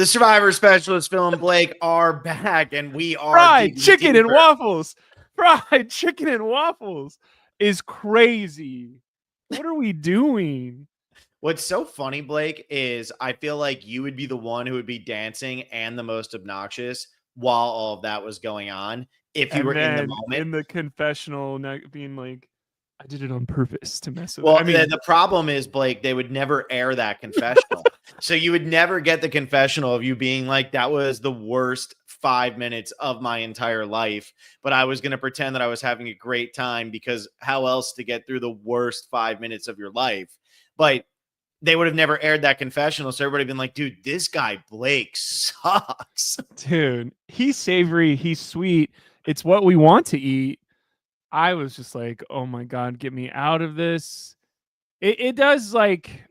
The Survivor Specialist, Phil and Blake, are back, and we are fried chicken and waffles. Fried chicken and waffles is crazy. What are we doing? What's so funny, Blake, is I feel like you would be the one who would be dancing and the most obnoxious while all of that was going on if you were in the moment. In the confessional, being like, I did it on purpose to mess with. Well, I mean, the problem is, Blake, they would never air that confessional. So you would never get the confessional of you being like, that was the worst 5 minutes of my entire life. But I was going to pretend that I was having a great time, because how else to get through the worst 5 minutes of your life? But they would have never aired that confessional. So everybody been like, dude, this guy, Blake, sucks. Dude, he's savory. He's sweet. It's what we want to eat. I was just like, oh my God, get me out of this. It does, like,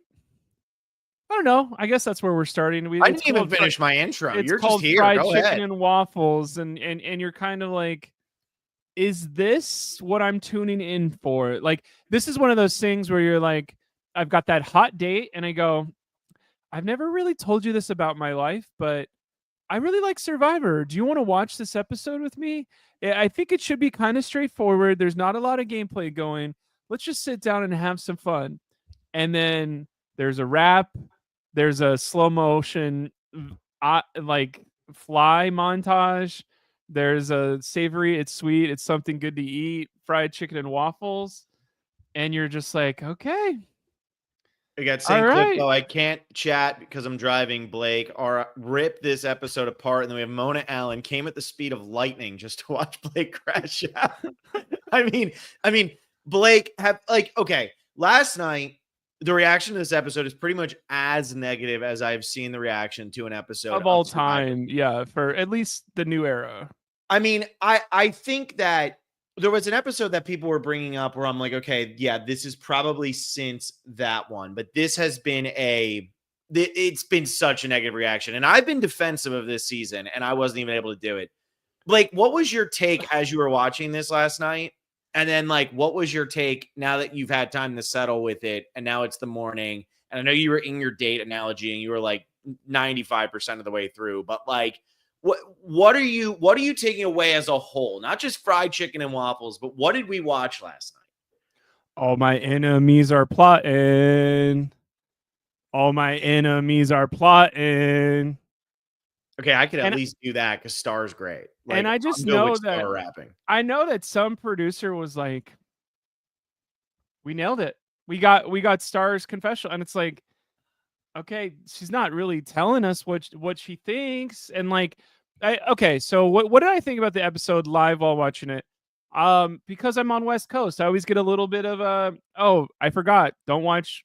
I don't know. I guess that's where we're starting. I didn't even finish my intro. It's You're called just here. fried Go chicken ahead. and waffles, and you're kind of like, is this what I'm tuning in for? Like, this is one of those things where you're like, I've got that hot date, and I go, I've never really told you this about my life, but I really like Survivor. Do you want to watch this episode with me? I think it should be kind of straightforward. There's not a lot of gameplay going. Let's just sit down and have some fun. And then there's a rap. There's a slow motion, like, fly montage. There's a savory, it's sweet, it's something good to eat, fried chicken and waffles. And you're just like, okay. We got St. Clip, I can't chat because I'm driving, Blake, or rip this episode apart. And then we have Mona Allen came at the speed of lightning just to watch Blake crash out. I mean, Blake okay, last night, the reaction to this episode is pretty much as negative as I've seen the reaction to an episode of all time. Yeah, for at least the new era. I mean, I think that there was an episode that people were bringing up where I'm like, okay, yeah, this is probably since that one, but this has been it's been such a negative reaction. And I've been defensive of this season, and I wasn't even able to do it. Blake, what was your take as you were watching this last night? And then, like, what was your take now that you've had time to settle with it, and now it's the morning? And I know you were in your date analogy, and you were like 95% of the way through, but like, what are you taking away as a whole? Not just fried chicken and waffles, but what did we watch last night? All my enemies are plotting. All my enemies are plotting. Okay, I could at least do that because Star's great. Like, and I just know that I know that some producer was like, we nailed it. We got Star's confessional, and it's like, okay, she's not really telling us what she thinks. And like, okay, so what did I think about the episode live while watching it? Because I'm on West Coast, I always get a little bit of I forgot. Don't watch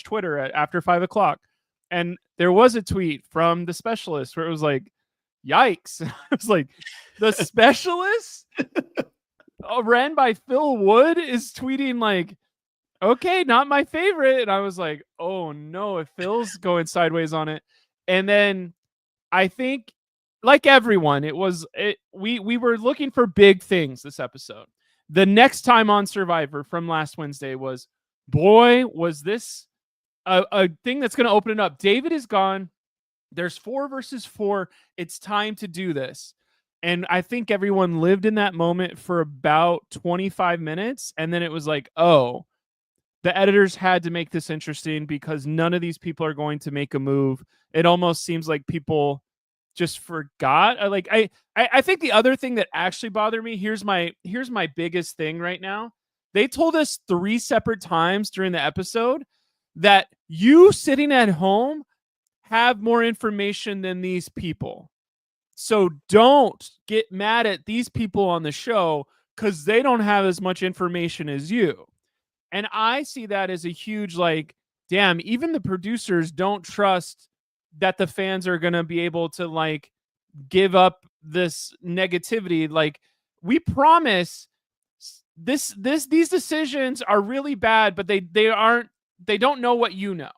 Twitter after 5:00. And there was a tweet from the specialist where it was like, yikes. I was like, the specialist ran by Phil Wood is tweeting like, okay, not my favorite. And I was like, oh no, if Phil's going sideways on it. And then I think, like everyone, we were looking for big things this episode. The next time on Survivor from last Wednesday was, boy, was this a thing that's going to open it up. David is gone. There's 4 versus 4. It's time to do this. And I think everyone lived in that moment for about 25 minutes. And then it was like, oh, the editors had to make this interesting because none of these people are going to make a move. It almost seems like people just forgot. I think the other thing that actually bothered me, here's my biggest thing right now. They told us 3 separate times during the episode that you sitting at home have more information than these people. So don't get mad at these people on the show because they don't have as much information as you. And I see that as a huge, like, damn, even the producers don't trust that the fans are going to be able to, like, give up this negativity. Like, we promise these decisions are really bad, but they don't know what you know.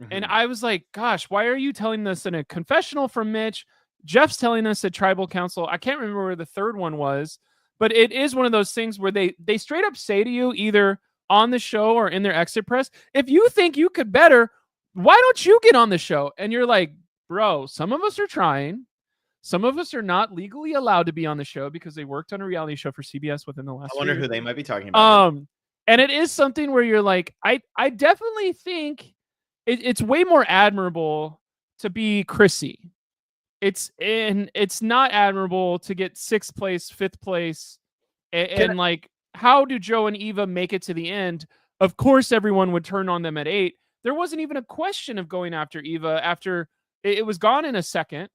Mm-hmm. And I was like, gosh, why are you telling us in a confessional from Mitch? Jeff's telling us at Tribal Council. I can't remember where the third one was, but it is one of those things where they straight up say to you, either on the show or in their exit press, if you think you could better, why don't you get on the show? And you're like, bro, some of us are trying. Some of us are not legally allowed to be on the show because they worked on a reality show for CBS within the last I wonder year. who they might be talking about. And it is something where you're like, I definitely think it's way more admirable to be Chrissy. It's not admirable to get 6th place, 5th place, and like, how do Joe and Eva make it to the end? Of course, everyone would turn on them at 8. There wasn't even a question of going after Eva after it was gone in a second.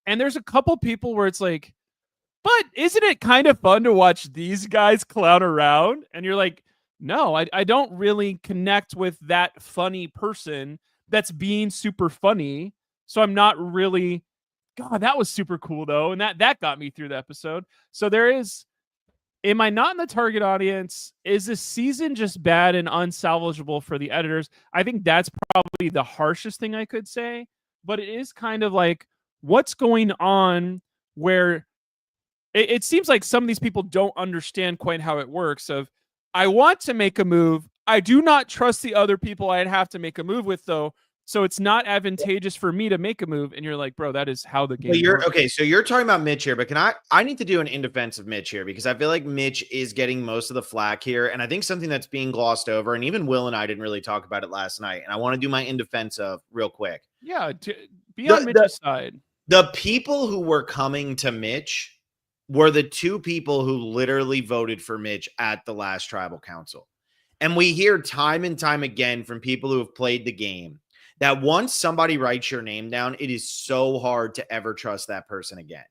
And there's a couple people where it's like, but isn't it kind of fun to watch these guys clown around? And you're like, no, I don't really connect with that funny person that's being super funny. So I'm not really, God, that was super cool though. And that got me through the episode. So there is, am I not in the target audience? Is this season just bad and unsalvageable for the editors? I think that's probably the harshest thing I could say. But it is kind of like, what's going on where it seems like some of these people don't understand quite how it works. Of, I want to make a move. I do not trust the other people I'd have to make a move with, though. So it's not advantageous for me to make a move. And you're like, bro, that is how the game works. Okay, so you're talking about Mitch here, but I need to do an in defense of Mitch here because I feel like Mitch is getting most of the flack here. And I think something that's being glossed over, and even Will and I didn't really talk about it last night. And I want to do my in defense of real quick. Yeah, be on Mitch's side. The people who were coming to Mitch were the 2 people who literally voted for Mitch at the last tribal council. And we hear time and time again from people who have played the game that once somebody writes your name down, it is so hard to ever trust that person again.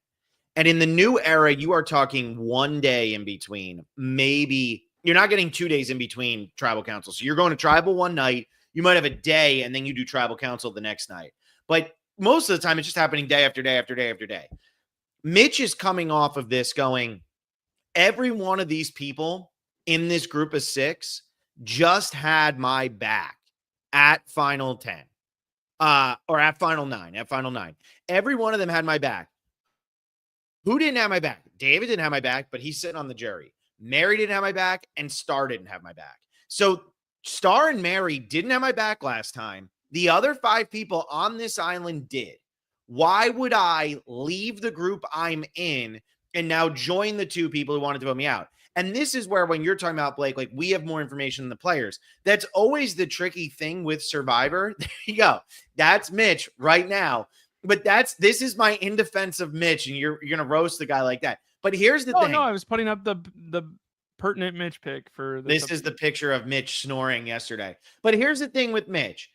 And in the new era, you are talking 1 day in between. Maybe you're not getting 2 days in between tribal council. So you're going to tribal one night. You might have a day and then you do tribal council the next night. But most of the time, it's just happening day after day after day after day. Mitch is coming off of this going, every one of these people in this group of 6 just had my back at final 10, or at final 9, Every one of them had my back. Who didn't have my back? David didn't have my back, but he's sitting on the jury. Mary didn't have my back, and Star didn't have my back. So Star and Mary didn't have my back last time. The other 5 people on this island did. Why would I leave the group I'm in and now join the 2 people who wanted to vote me out? And this is where, when you're talking about Blake, like, we have more information than the players. That's always the tricky thing with Survivor. There you go. That's Mitch right now. But this is my in defense of Mitch, and you're going to roast the guy like that. But here's the thing. No, I was putting up the pertinent Mitch pick for this. Is the picture of Mitch snoring yesterday. But here's the thing with Mitch.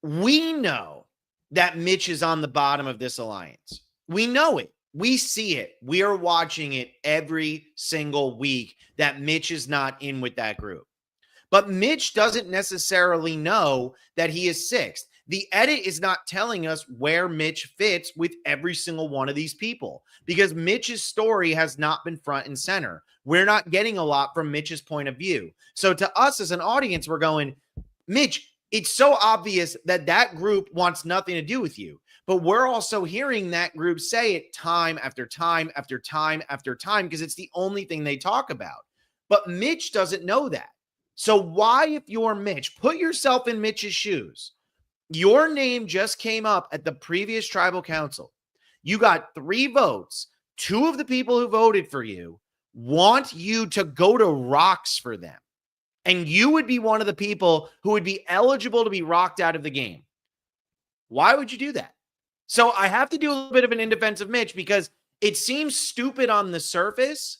We know that Mitch is on the bottom of this alliance. We know it. We see it. We are watching it every single week that Mitch is not in with that group. But Mitch doesn't necessarily know that he is 6th. The edit is not telling us where Mitch fits with every single one of these people because Mitch's story has not been front and center. We're not getting a lot from Mitch's point of view. So to us as an audience, we're going, Mitch, it's so obvious that group wants nothing to do with you. But we're also hearing that group say it time after time after time after time because it's the only thing they talk about. But Mitch doesn't know that. So why, if you're Mitch, put yourself in Mitch's shoes. Your name just came up at the previous tribal council. You got 3 votes. 2 of the people who voted for you want you to go to rocks for them. And you would be one of the people who would be eligible to be rocked out of the game. Why would you do that? So I have to do a little bit of an in defense of Mitch because it seems stupid on the surface,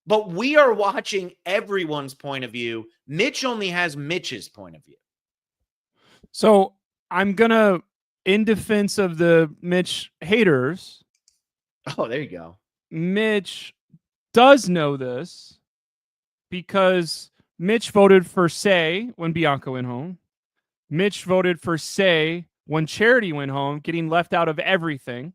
but we are watching everyone's point of view. Mitch only has Mitch's point of view. So I'm going to, in defense of the Mitch haters. Oh, there you go. Mitch does know this because Mitch voted for Say when Bianca went home. Mitch voted for Say when Charity went home, getting left out of everything.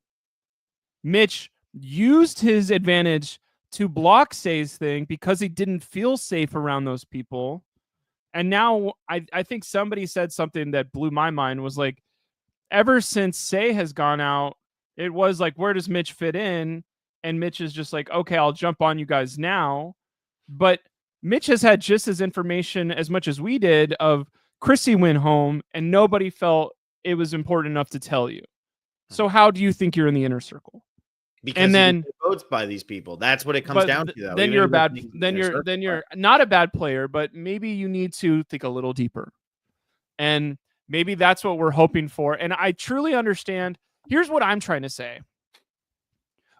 Mitch used his advantage to block Say's thing because he didn't feel safe around those people. And now I think somebody said something that blew my mind, was like, ever since Say has gone out, it was like, where does Mitch fit in? And Mitch is just like, okay, I'll jump on you guys now. But Mitch has had just as information as much as we did of Chrissy went home and nobody felt it was important enough to tell you. So how do you think you're in the inner circle? Because and then votes by these people. That's what it comes down to, though. Then you're a bad. Then you're not a bad player, but maybe you need to think a little deeper, and maybe that's what we're hoping for. And I truly understand. Here's what I'm trying to say.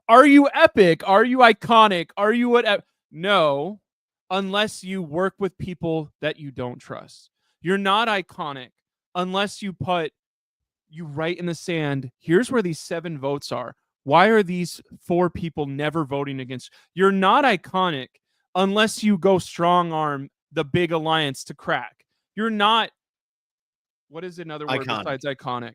Are you epic? Are you iconic? Are you what? No, unless you work with people that you don't trust. You're not iconic unless you write in the sand. Here's where these 7 votes are. Why are these 4 people never voting against? You're not iconic unless you go strong arm the big alliance to crack. You're not. What is another word besides iconic?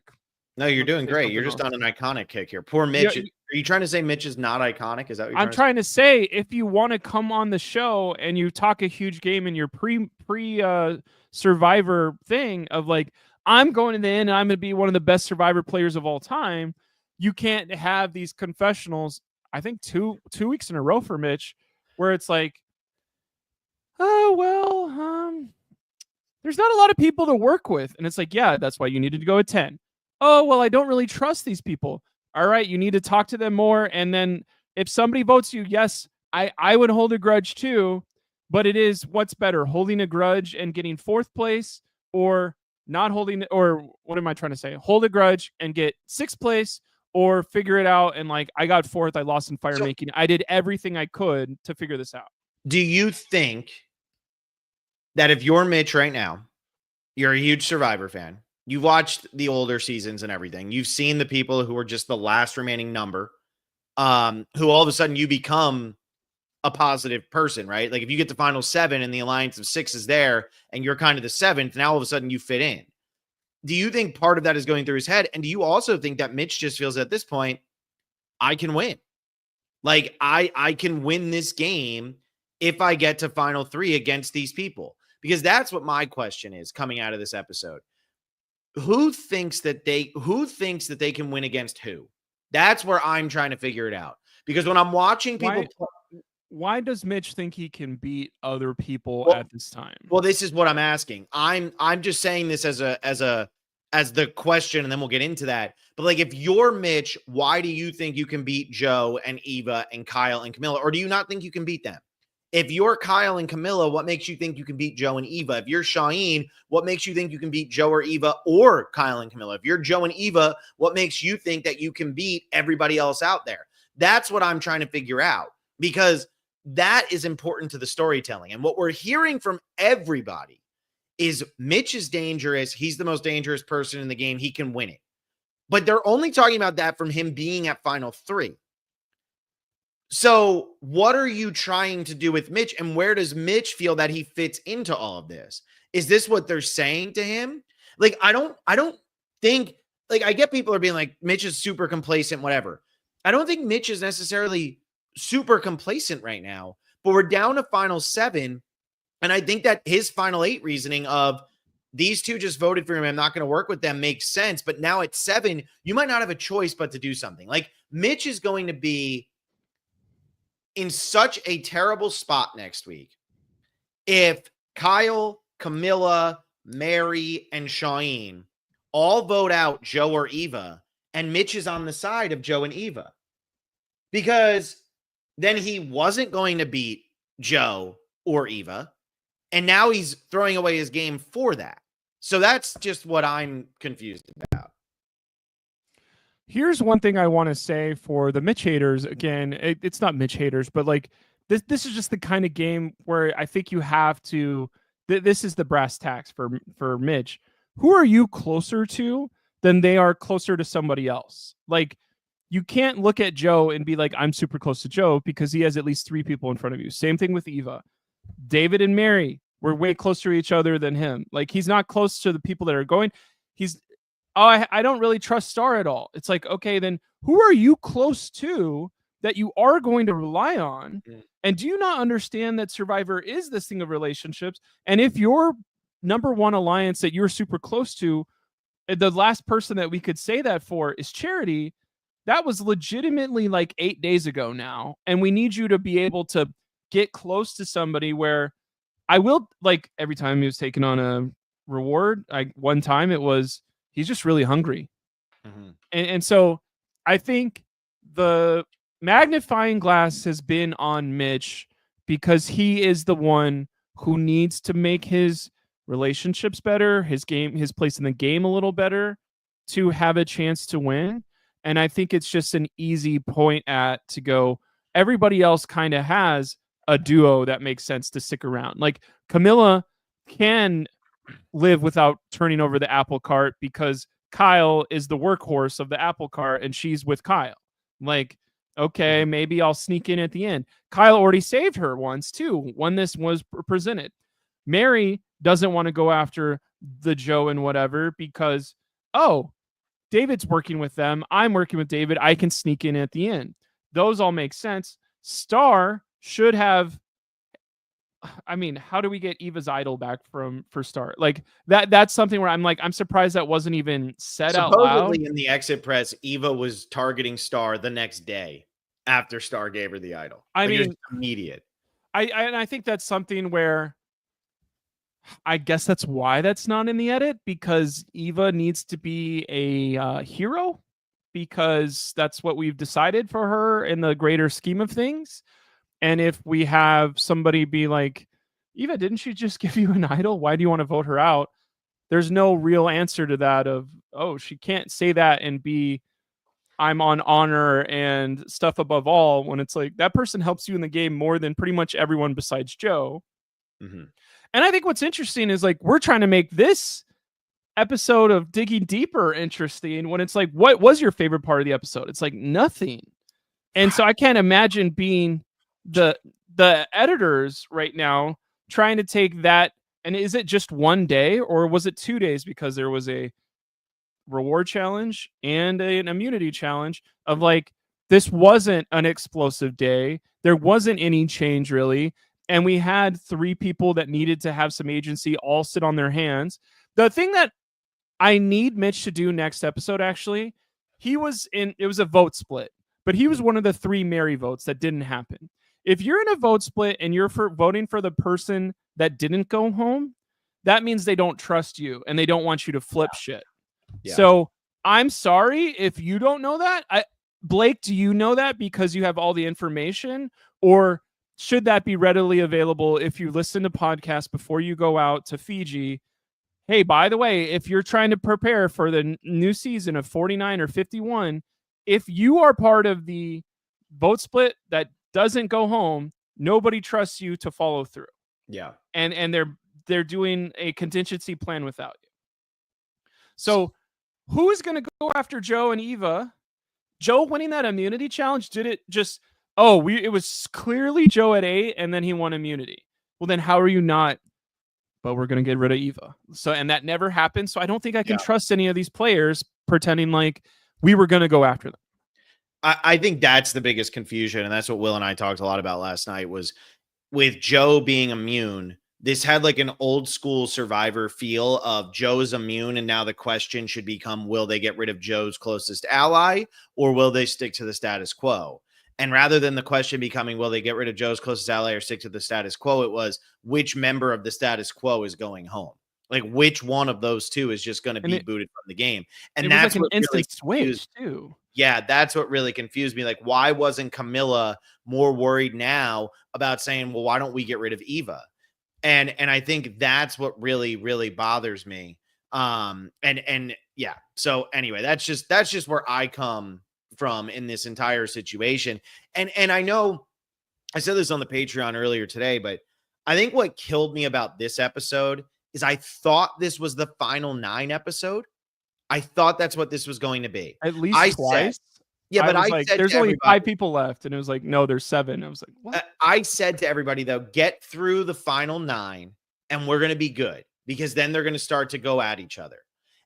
No, you're doing great. You're just on an iconic kick here. Poor Mitch. Are you trying to say Mitch is not iconic? Is that what you're trying to say? If you want to come on the show and you talk a huge game in your pre Survivor thing of like, I'm going to the end and I'm going to be one of the best Survivor players of all time, you can't have these confessionals, I think 2 weeks in a row for Mitch, where it's like, oh, well, there's not a lot of people to work with. And it's like, yeah, that's why you needed to go at 10. Oh, well, I don't really trust these people. All right, you need to talk to them more. And then if somebody votes you, yes, I would hold a grudge too. But it is, what's better, holding a grudge and getting 4th place, or not holding, or what am I trying to say? Hold a grudge and get 6th place, or figure it out. And like, I got 4th, I lost in fire making. I did everything I could to figure this out. Do you think that if you're Mitch right now, you're a huge Survivor fan, you've watched the older seasons and everything, you've seen the people who are just the last remaining number, who all of a sudden you become a positive person, right? Like if you get the final 7 and the alliance of 6 is there and you're kind of the 7th, now all of a sudden you fit in. Do you think part of that is going through his head? And do you also think that Mitch just feels at this point, I can win? Like I can win this game if I get to final 3 against these people. Because that's what my question is coming out of this episode. Who thinks that they can win against who? That's where I'm trying to figure it out. Because when I'm watching people why does Mitch think he can beat other people at this time? Well, this is what I'm asking. I'm just saying this as the question, and then we'll get into that. But like, if you're Mitch, why do you think you can beat Joe and Eva and Kyle and Camilla? Or do you not think you can beat them? If you're Kyle and Camilla, what makes you think you can beat Joe and Eva? If you're Shaheen, what makes you think you can beat Joe or Eva or Kyle and Camilla? If you're Joe and Eva, what makes you think that you can beat everybody else out there? That's what I'm trying to figure out, because that is important to the storytelling. And what we're hearing from everybody is Mitch is dangerous. He's the most dangerous person in the game. He can win it. But they're only talking about that from him being at final 3. So what are you trying to do with Mitch, and where does Mitch feel that he fits into all of this? Is this what they're saying to him? Like, I don't think, like, I get people are being like, Mitch is super complacent, whatever. I don't think Mitch is necessarily super complacent right now, but we're down to final 7. And I think that his final 8 reasoning of these 2 just voted for him, I'm not going to work with them, makes sense. But now at 7, you might not have a choice but to do something. Like, Mitch is going to be in such a terrible spot next week if Kyle, Camilla, Mary, and Shaheen all vote out Joe or Eva, and Mitch is on the side of Joe and Eva. Because then he wasn't going to beat Joe or Eva, and now he's throwing away his game for that. So that's just what I'm confused about. Here's one thing I want to say for the Mitch haters. Again, it's not Mitch haters, but like this is just the kind of game where I think you have to. This is the brass tacks for Mitch. Who are you closer to than they are closer to somebody else? Like, you can't look at Joe and be like, I'm super close to Joe, because he has at least 3 people in front of you. Same thing with Eva. David and Mary were way closer to each other than him. Like, he's not close to the people that are going. I don't really trust Star at all. It's like, okay, then who are you close to that you are going to rely on? Yeah. And do you not understand that Survivor is this thing of relationships? And if your number 1 alliance that you're super close to, the last person that we could say that for is Charity, that was legitimately like 8 days ago now. And we need you to be able to get close to somebody where I will, like, every time he was taking on a reward, like one time it was, He's just really hungry. Mm-hmm. And so I think the magnifying glass has been on Mitch because he is the one who needs to make his relationships better, his place in the game a little better to have a chance to win. And I think it's just an easy point to go, everybody else kind of has a duo that makes sense to stick around. Like Camilla can live without turning over the apple cart because Kyle is the workhorse of the apple cart and she's with Kyle. Like, okay, maybe I'll sneak in at the end. Kyle already saved her once too when this was presented. Mary doesn't want to go after the Joe and whatever because, oh, David's working with them. I'm working with David. I can sneak in at the end. Those all make sense. Star should have, I mean, how do we get Eva's idol back for Star? Like that's something where I'm like, I'm surprised that wasn't even said out loud. Supposedly in the exit press, Eva was targeting Star the next day after Star gave her the idol. I mean, immediate. I think that's something where I guess that's why that's not in the edit, because Eva needs to be a hero, because that's what we've decided for her in the greater scheme of things. And if we have somebody be like, Eva, didn't she just give you an idol? Why do you want to vote her out? There's no real answer to that of, oh, she can't say that and be, I'm on honor and stuff above all, when it's like that person helps you in the game more than pretty much everyone besides Joe. Mm-hmm. And I think what's interesting is like, we're trying to make this episode of Digging Deeper interesting when it's like, what was your favorite part of the episode? It's like nothing. And so I can't imagine being the editors right now trying to take that. And is it just one day or was it 2 days? Because there was a reward challenge and an immunity challenge of like, this wasn't an explosive day. There wasn't any change really. And we had 3 people that needed to have some agency all sit on their hands. The thing that I need Mitch to do next episode, actually, it was a vote split, but he was one of the 3 Mary votes that didn't happen. If you're in a vote split and you're voting for the person that didn't go home, that means they don't trust you and they don't want you to flip shit. Yeah. So I'm sorry if you don't know that. Blake, do you know that because you have all the information, or should that be readily available if you listen to podcasts before you go out to Fiji? Hey, by the way, if you're trying to prepare for the new season of 49 or 51, if you are part of the vote split that doesn't go home, nobody trusts you to follow through. Yeah. And they're doing a contingency plan without you. So who is going to go after Joe and Eva? Joe winning that immunity challenge, did it just, it was clearly Joe at 8 and then he won immunity. Well, then how are you not, but we're going to get rid of Eva? So, and that never happened. So I don't think I can trust any of these players pretending like we were going to go after them. I think that's the biggest confusion. And that's what Will and I talked a lot about last night, was with Joe being immune. This had like an old school Survivor feel of Joe's immune. And now the question should become, will they get rid of Joe's closest ally or will they stick to the status quo? And rather than the question becoming, will they get rid of Joe's closest ally or stick to the status quo? It was, which member of the status quo is going home? Like, which one of those 2 is just going to be booted from the game? And that's like an instant switch too. Yeah, that's what really confused me. Like, why wasn't Camilla more worried now about saying, well, why don't we get rid of Eva? And I think that's what really, really bothers me. And yeah. So anyway, that's just where I come from in this entire situation. And I know I said this on the Patreon earlier today, but I think what killed me about this episode is I thought this was the final 9 episode. I thought that's what this was going to be. At least twice. But I like, said there's only 5 people left. And it was like, no, there's 7. I was like, what? I said to everybody, though, get through the final 9 and we're going to be good, because then they're going to start to go at each other.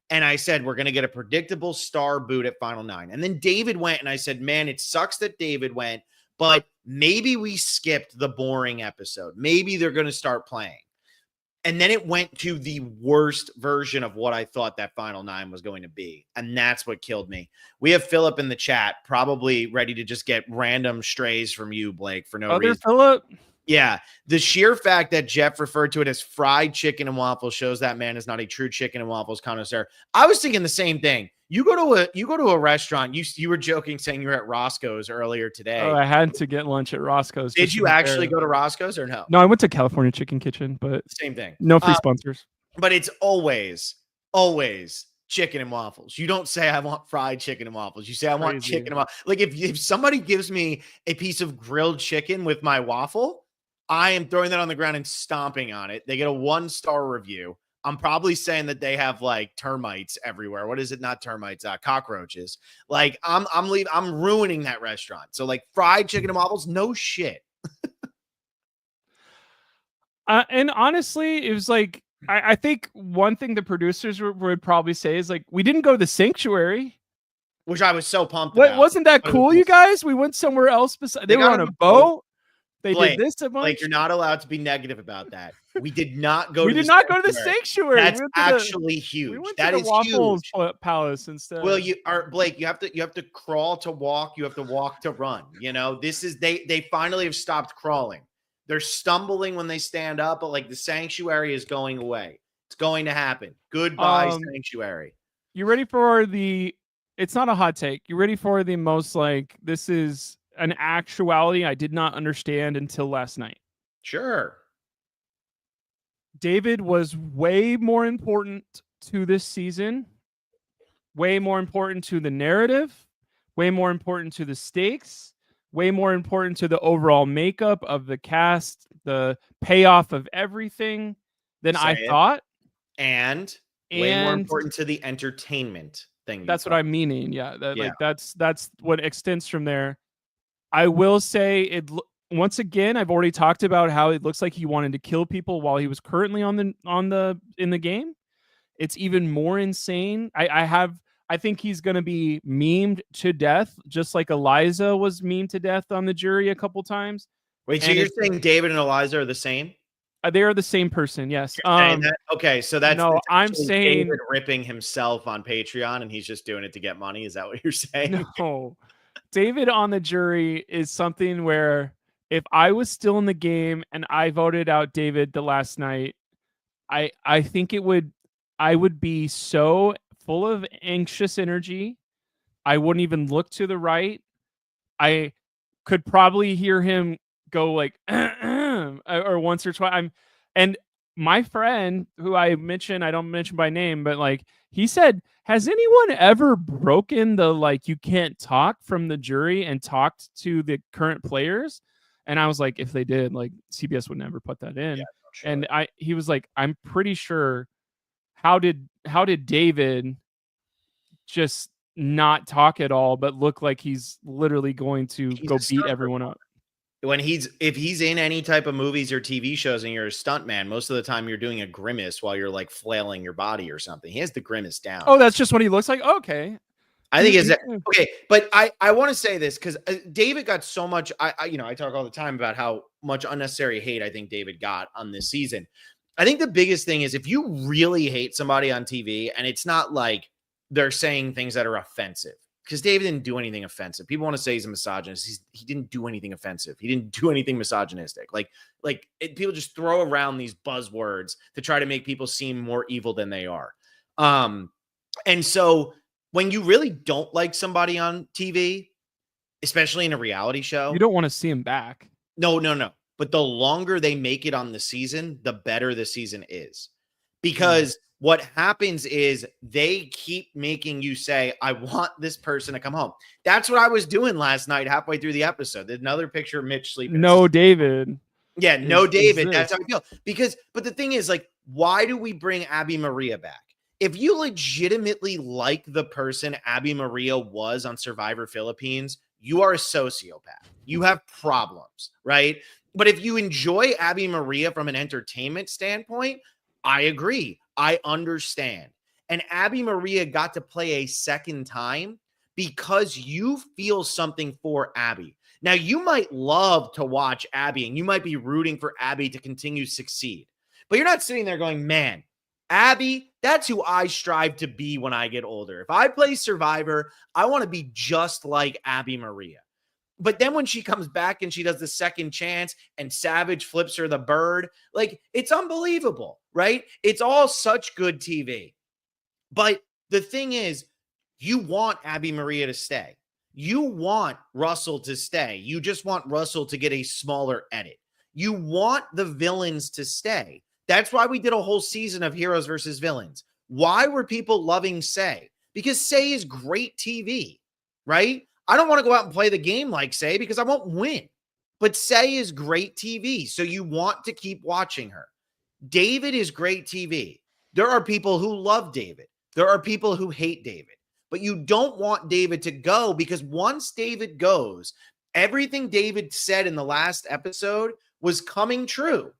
And I said, we're going to get a predictable Star boot at final 9. And then David went, and I said, man, it sucks that David went, but maybe we skipped the boring episode. Maybe they're going to start playing. And then it went to the worst version of what I thought that final 9 was going to be. And that's what killed me. We have Philip in the chat, probably ready to just get random strays from you, Blake, for no reason. Philip? Yeah. The sheer fact that Jeff referred to it as fried chicken and waffles shows that man is not a true chicken and waffles connoisseur. I was thinking the same thing. You go to a restaurant. You were joking saying you were at Roscoe's earlier today. Oh, I had to get lunch at Roscoe's. Did you actually go to Roscoe's or no? No, I went to California Chicken Kitchen, but same thing. No free sponsors. But it's always chicken and waffles. You don't say I want fried chicken and waffles. You say I want chicken and waffles. Like if somebody gives me a piece of grilled chicken with my waffle, I am throwing that on the ground and stomping on it. They get a 1-star review. I'm probably saying that they have like termites everywhere. What is it? Not termites, cockroaches. Like I'm ruining that restaurant. So like fried chicken and waffles, no shit. And honestly, it was like, I think one thing the producers would probably say is like, we didn't go to the Sanctuary. Which I was so pumped about. Wasn't that cool, you guys? We went somewhere else. They were on a boat. They did this a bunch. Like, you're not allowed to be negative about that. We did not go. We did not go to the Sanctuary. That's actually huge. We went that to is the Waffles huge. Palace instead. Well, Blake. You have to crawl to walk. You have to walk to run. You know, this is they finally have stopped crawling. They're stumbling when they stand up, but like the Sanctuary is going away. It's going to happen. Goodbye, Sanctuary. You ready for the? It's not a hot take. You ready for the most like this is an actuality I did not understand until last night. Sure. David was way more important to this season, way more important to the narrative, way more important to the stakes, way more important to the overall makeup of the cast, the payoff of everything than I thought. And way more important to the entertainment thing. That's what I'm meaning. Yeah. Like that's what extends from there. I will say once again, I've already talked about how it looks like he wanted to kill people while he was currently in the game. It's even more insane. I think he's going to be memed to death, just like Eliza was memed to death on the jury a couple times. Wait, so you're saying David and Eliza are the same? They are the same person. Yes. Okay, so that's I'm saying David ripping himself on Patreon, and he's just doing it to get money. Is that what you're saying? No. David on the jury is something where if I was still in the game and I voted out David the last night, I think I would be so full of anxious energy. I wouldn't even look to the right. I could probably hear him go like or once or twice. And my friend who I don't mention by name, but like he said, has anyone ever broken the like you can't talk from the jury and talked to the current players? And I was like, if they did, like CBS would never put that in. Yeah, sure. And he was like, I'm pretty sure. How did David just not talk at all, but look like he's literally going to go beat everyone up? If he's in any type of movies or TV shows and you're a stuntman, most of the time you're doing a grimace while you're like flailing your body or something. He has the grimace down. Oh, that's just what he looks like. Okay. I think is okay, but I want to say this because David got so much. I talk all the time about how much unnecessary hate I think David got on this season. I think the biggest thing is if you really hate somebody on TV and it's not like they're saying things that are offensive. Because David didn't do anything offensive. People want to say he's a misogynist. He didn't do anything offensive. He didn't do anything misogynistic. People just throw around these buzzwords to try to make people seem more evil than they are. And so when you really don't like somebody on TV, especially in a reality show, you don't want to see him back. No. But the longer they make it on the season, the better the season is. Because what happens is they keep making you say, I want this person to come home. That's what I was doing last night, halfway through the episode. There's another picture of Mitch sleeping. No, David. Yeah, no, David. That's how I feel. But the thing is, like, why do we bring Abby Maria back? If you legitimately like the person Abby Maria was on Survivor Philippines, you are a sociopath. You have problems, right? But if you enjoy Abby Maria from an entertainment standpoint, I agree. I understand. And Abby Maria got to play a second time because you feel something for Abby. Now, you might love to watch Abby and you might be rooting for Abby to continue to succeed, but you're not sitting there going, man, Abby, that's who I strive to be when I get older. If I play Survivor, I want to be just like Abby Maria. But then when she comes back and she does the second chance and Savage flips her the bird, like, it's unbelievable, right? It's all such good TV. But the thing is, you want Abby Maria to stay. You want Russell to stay. You just want Russell to get a smaller edit. You want the villains to stay. That's why we did a whole season of heroes versus villains. Why were people loving Say? Because Say is great TV, right? I don't want to go out and play the game like Say because I won't win. But Say is great TV, so you want to keep watching her. David is great TV. There are people who love David. There are people who hate David. But you don't want David to go because once David goes, everything David said in the last episode was coming true.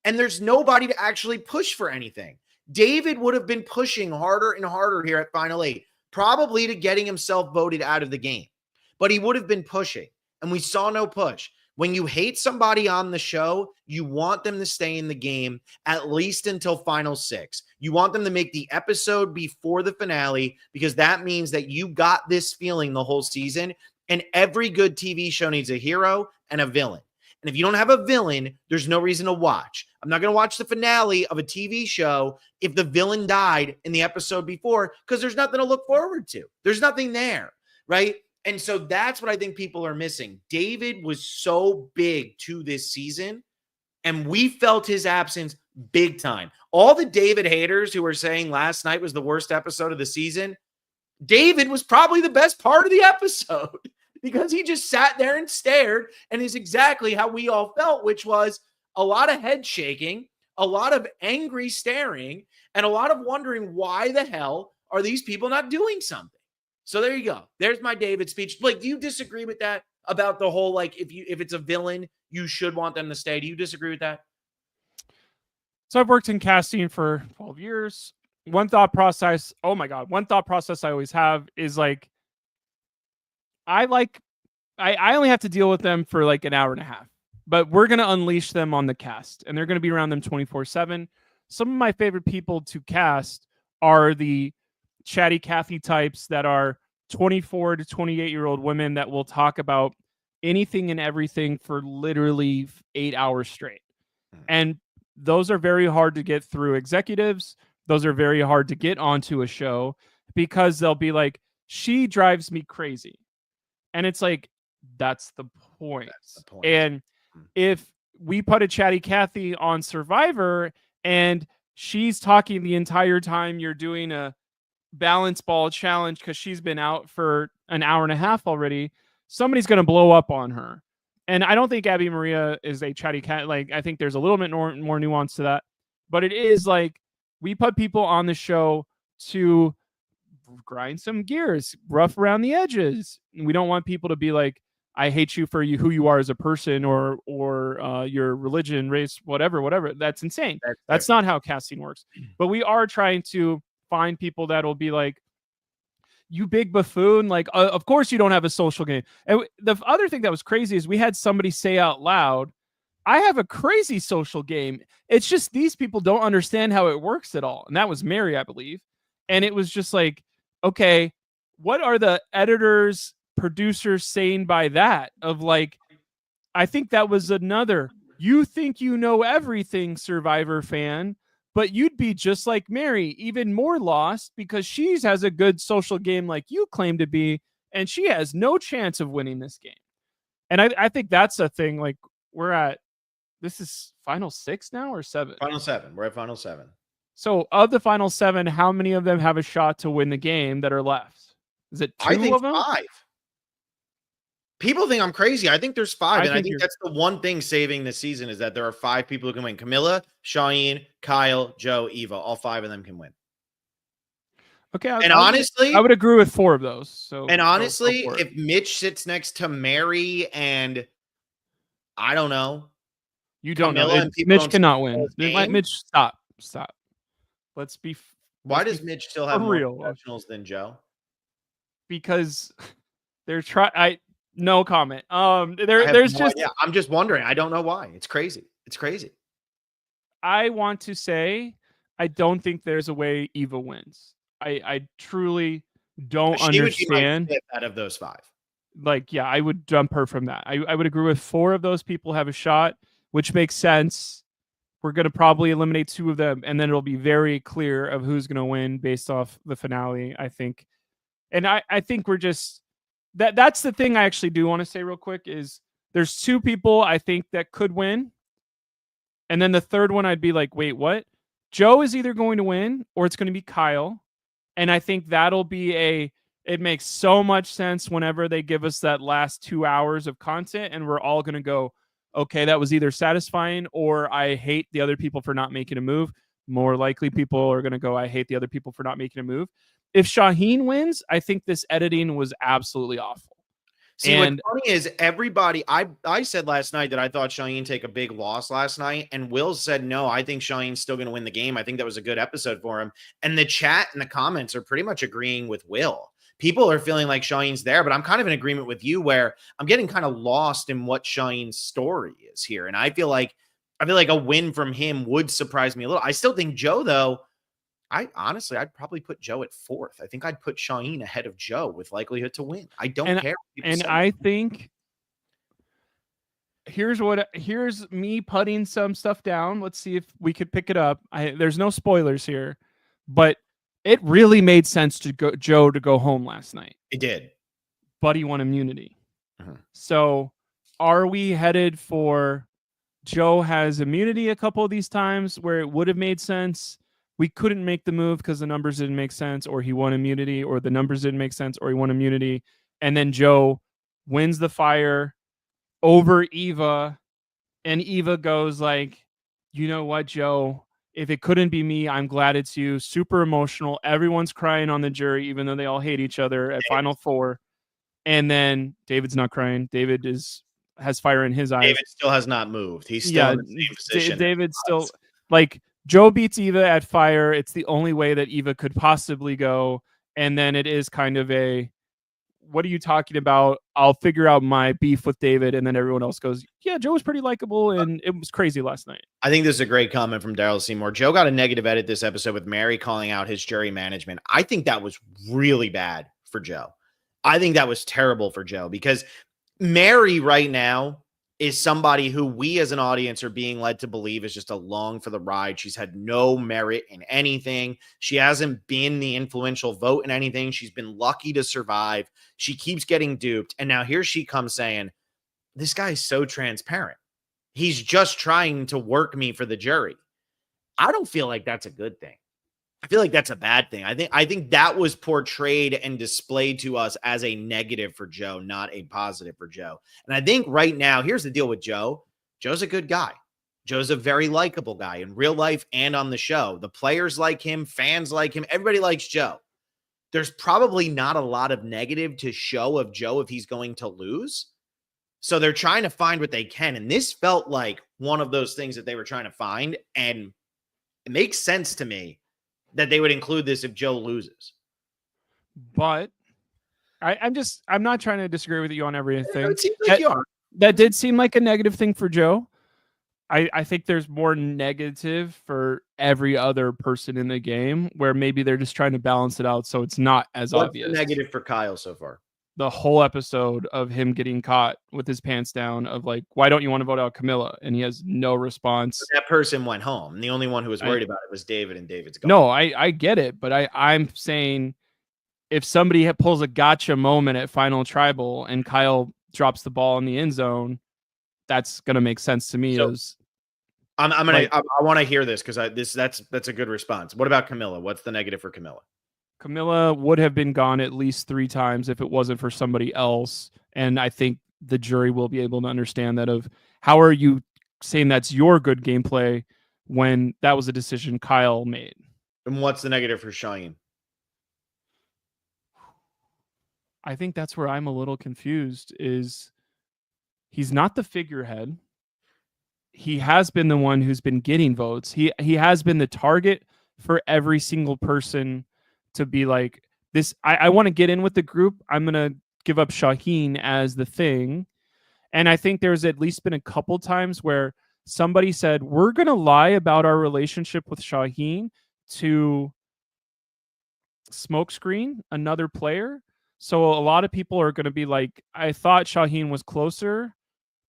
And there's nobody to actually push for anything. David would have been pushing harder and harder here at Final 8, probably to getting himself voted out of the game. But he would have been pushing, and we saw no push. When you hate somebody on the show, you want them to stay in the game at least until Final 6. You want them to make the episode before the finale because that means that you got this feeling the whole season, and every good TV show needs a hero and a villain. And if you don't have a villain, there's no reason to watch. I'm not going to watch the finale of a TV show if the villain died in the episode before because there's nothing to look forward to. There's nothing there, right? And so that's what I think people are missing. David was so big to this season, and we felt his absence big time. All the David haters who were saying last night was the worst episode of the season, David was probably the best part of the episode because he just sat there and stared and is exactly how we all felt, which was a lot of head shaking, a lot of angry staring, and a lot of wondering why the hell are these people not doing something? So there you go. There's my David speech. Like, do you disagree with that about the whole, like, if it's a villain, you should want them to stay? Do you disagree with that? So I've worked in casting for 12 years. One thought process I always have is like, I only have to deal with them for like an hour and a half, but we're going to unleash them on the cast and they're going to be around them 24/7. Some of my favorite people to cast are the chatty Cathy types that are 24 to 28-year-old women that will talk about anything and everything for literally 8 hours straight. And those are very hard to get through executives. Those are very hard to get onto a show because they'll be like, she drives me crazy. And it's like, that's the point. And if we put a chatty Cathy on Survivor and she's talking the entire time you're doing a balance ball challenge because she's been out for an hour and a half already, somebody's going to blow up on her. And I don't think Abby Maria is a chatty cat. Like, I think there's a little bit more nuance to that. But it is like, we put people on the show to grind some gears, rough around the edges. We don't want people to be like, I hate you for who you are as a person or your religion, race, whatever. That's insane. That's not how casting works. But we are trying to find people that will be like, you big buffoon, like, of course you don't have a social game. And the other thing that was crazy is we had somebody say out loud, I have a crazy social game. It's just these people don't understand how it works at all. And that was Mary, I believe. And it was just like, okay, what are the editors, producers saying by that? Of like, I think that was another, you think you know everything, Survivor fan, but you'd be just like Mary, even more lost because she has a good social game like you claim to be, and she has no chance of winning this game. And I think that's a thing. Like, this is Final 6 now or 7? Final 7. We're at Final 7. So of the Final 7, how many of them have a shot to win the game that are left? Is it 2 I think of them? 5. People think I'm crazy. I think there's 5. And I think that's the one thing saving this season is that there are 5 people who can win. Camilla, Cheyenne, Kyle, Joe, Eva. All 5 of them can win. Okay. Honestly, I would agree with 4 of those. So, and honestly, if Mitch sits next to Mary and I don't know. You don't know. Mitch cannot win. Mitch, stop. Let's be. Why does Mitch still have more professionals than Joe? Because they're trying. No comment. There's just. Yeah, I'm just wondering. I don't know why. It's crazy. I want to say I don't think there's a way Eva wins. I truly don't understand. Would be my 5th out of those 5. like, yeah, I would dump her from that. I would agree with 4 of those people have a shot, which makes sense. We're going to probably eliminate 2 of them, and then it'll be very clear of who's going to win based off the finale, I think. And I think we're just that's the thing I actually do want to say real quick is there's 2 people I think that could win. And then the third one I'd be like, wait, what? Joe is either going to win or it's going to be Kyle. And I think that'll be it makes so much sense whenever they give us that last 2 hours of content and we're all going to go, okay, that was either satisfying or I hate the other people for not making a move. More likely people are going to go, I hate the other people for not making a move. If Shaheen wins, I think this editing was absolutely awful. See, what's funny is everybody, I said last night that I thought Shaheen take a big loss last night, and Will said, no, I think Shaheen's still going to win the game. I think that was a good episode for him. And the chat and the comments are pretty much agreeing with Will. People are feeling like Shaheen's there, but I'm kind of in agreement with you where I'm getting kind of lost in what Shaheen's story is here. And I feel like a win from him would surprise me a little. I still think Joe, though, I'd probably put Joe at 4th. I think I'd put Shaheen ahead of Joe with likelihood to win. I don't care. And I think here's me putting some stuff down. Let's see if we could pick it up. There's no spoilers here, but it really made sense to Joe to go home last night. It did. Buddy won immunity. So are we headed for Joe has immunity a couple of these times where it would have made sense? We couldn't make the move because the numbers didn't make sense, or he won immunity, or the numbers didn't make sense, or he won immunity. And then Joe wins the fire over Eva, and Eva goes like, you know what, Joe? If it couldn't be me, I'm glad it's you. Super emotional. Everyone's crying on the jury, even though they all hate each other at Final Four. And then David's not crying. David has fire in his eyes. David still has not moved. He's still in the same position. David's still like Joe beats Eva at fire. It's the only way that Eva could possibly go. And then it is kind of what are you talking about? I'll figure out my beef with David. And then everyone else goes, yeah, Joe was pretty likable and it was crazy last night. I think this is a great comment from Daryl Seymour. Joe got a negative edit this episode with Mary calling out his jury management. I think that was really bad for Joe. I think that was terrible for Joe because Mary right now is somebody who we as an audience are being led to believe is just along for the ride. She's had no merit in anything. She hasn't been the influential vote in anything. She's been lucky to survive. She keeps getting duped. And now here she comes saying, this guy's so transparent. He's just trying to work me for the jury. I don't feel like that's a good thing. I feel like that's a bad thing. I think that was portrayed and displayed to us as a negative for Joe, not a positive for Joe. And I think right now, here's the deal with Joe. Joe's a good guy. Joe's a very likable guy in real life and on the show. The players like him, fans like him, everybody likes Joe. There's probably not a lot of negative to show of Joe if he's going to lose. So they're trying to find what they can. And this felt like one of those things that they were trying to find. And it makes sense to me that they would include this if Joe loses. But I'm not trying to disagree with you on everything. It seems like you are. That did seem like a negative thing for Joe. I think there's more negative for every other person in the game where maybe they're just trying to balance it out so it's not as obvious. What's the negative for Kyle so far? The whole episode of him getting caught with his pants down of like, why don't you want to vote out Camilla? And he has no response. But that person went home. And the only one who was worried about it was David, and David's gone. No, I get it. But I'm saying if somebody pulls a gotcha moment at Final Tribal and Kyle drops the ball in the end zone, that's going to make sense to me. So, I want to hear this because that's a good response. What about Camilla? What's the negative for Camilla? Camilla would have been gone at least 3 times if it wasn't for somebody else. And I think the jury will be able to understand that of how are you saying that's your good gameplay when that was a decision Kyle made. And what's the negative for Shaheen? I think that's where I'm a little confused is he's not the figurehead. He has been the one who's been getting votes. He has been the target for every single person to be like this. I want to get in with the group. I'm going to give up Shaheen as the thing. And I think there's at least been a couple times where somebody said, we're going to lie about our relationship with Shaheen to smokescreen another player So a lot of people are going to be like, I thought Shaheen was closer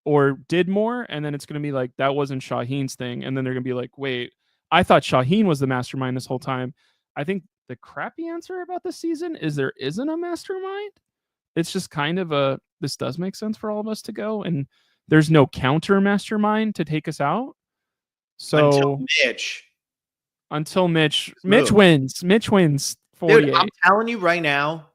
or did more, and then it's going to be like, that wasn't Shaheen's thing. And then they're going to be like, wait, I thought Shaheen was the mastermind this whole time. I think the crappy answer about this season is there isn't a mastermind. It's just kind of this does make sense for all of us to go, and there's no counter mastermind to take us out. So until Mitch wins. Mitch wins 48. Dude, I'm telling you right now,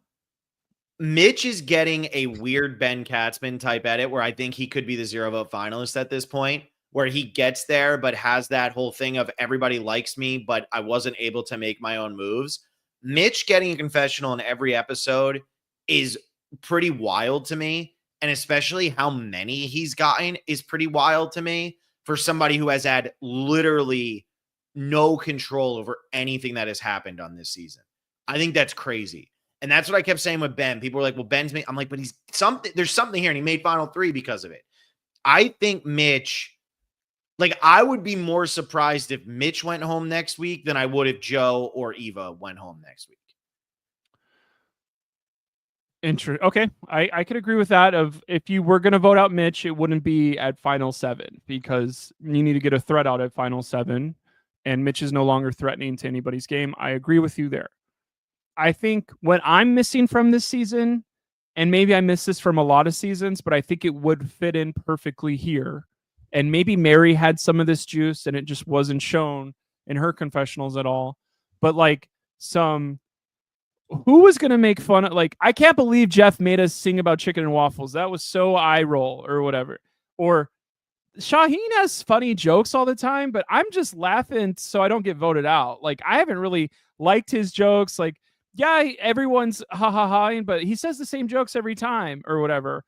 Mitch is getting a weird Ben Katzman type edit where I think he could be the 0 vote finalist at this point, where he gets there but has that whole thing of everybody likes me, but I wasn't able to make my own moves. Mitch getting a confessional in every episode is pretty wild to me, and especially how many he's gotten is pretty wild to me for somebody who has had literally no control over anything that has happened on this season. I think that's crazy. And that's what I kept saying with Ben. People were like, well, Ben's me. I'm like, but there's something here. And he made Final 3 because of it. I think Mitch, like, I would be more surprised if Mitch went home next week than I would if Joe or Eva went home next week. Okay. I could agree with that. Of if you were going to vote out Mitch, it wouldn't be at final 7 because you need to get a threat out at final 7. And Mitch is no longer threatening to anybody's game. I agree with you there. I think what I'm missing from this season, and maybe I miss this from a lot of seasons, but I think it would fit in perfectly here. And maybe Mary had some of this juice and it just wasn't shown in her confessionals at all. But like who was going to make fun of, like, I can't believe Jeff made us sing about chicken and waffles. That was so eye roll or whatever. Or Shaheen has funny jokes all the time, but I'm just laughing so I don't get voted out. Like, I haven't really liked his jokes. Like, yeah, everyone's ha, but he says the same jokes every time or whatever.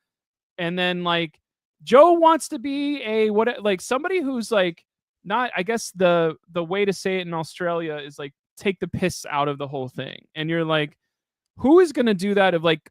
And then like Joe wants to be somebody who's like not, I guess the way to say it in Australia is like take the piss out of the whole thing. And you're like, who is going to do that of like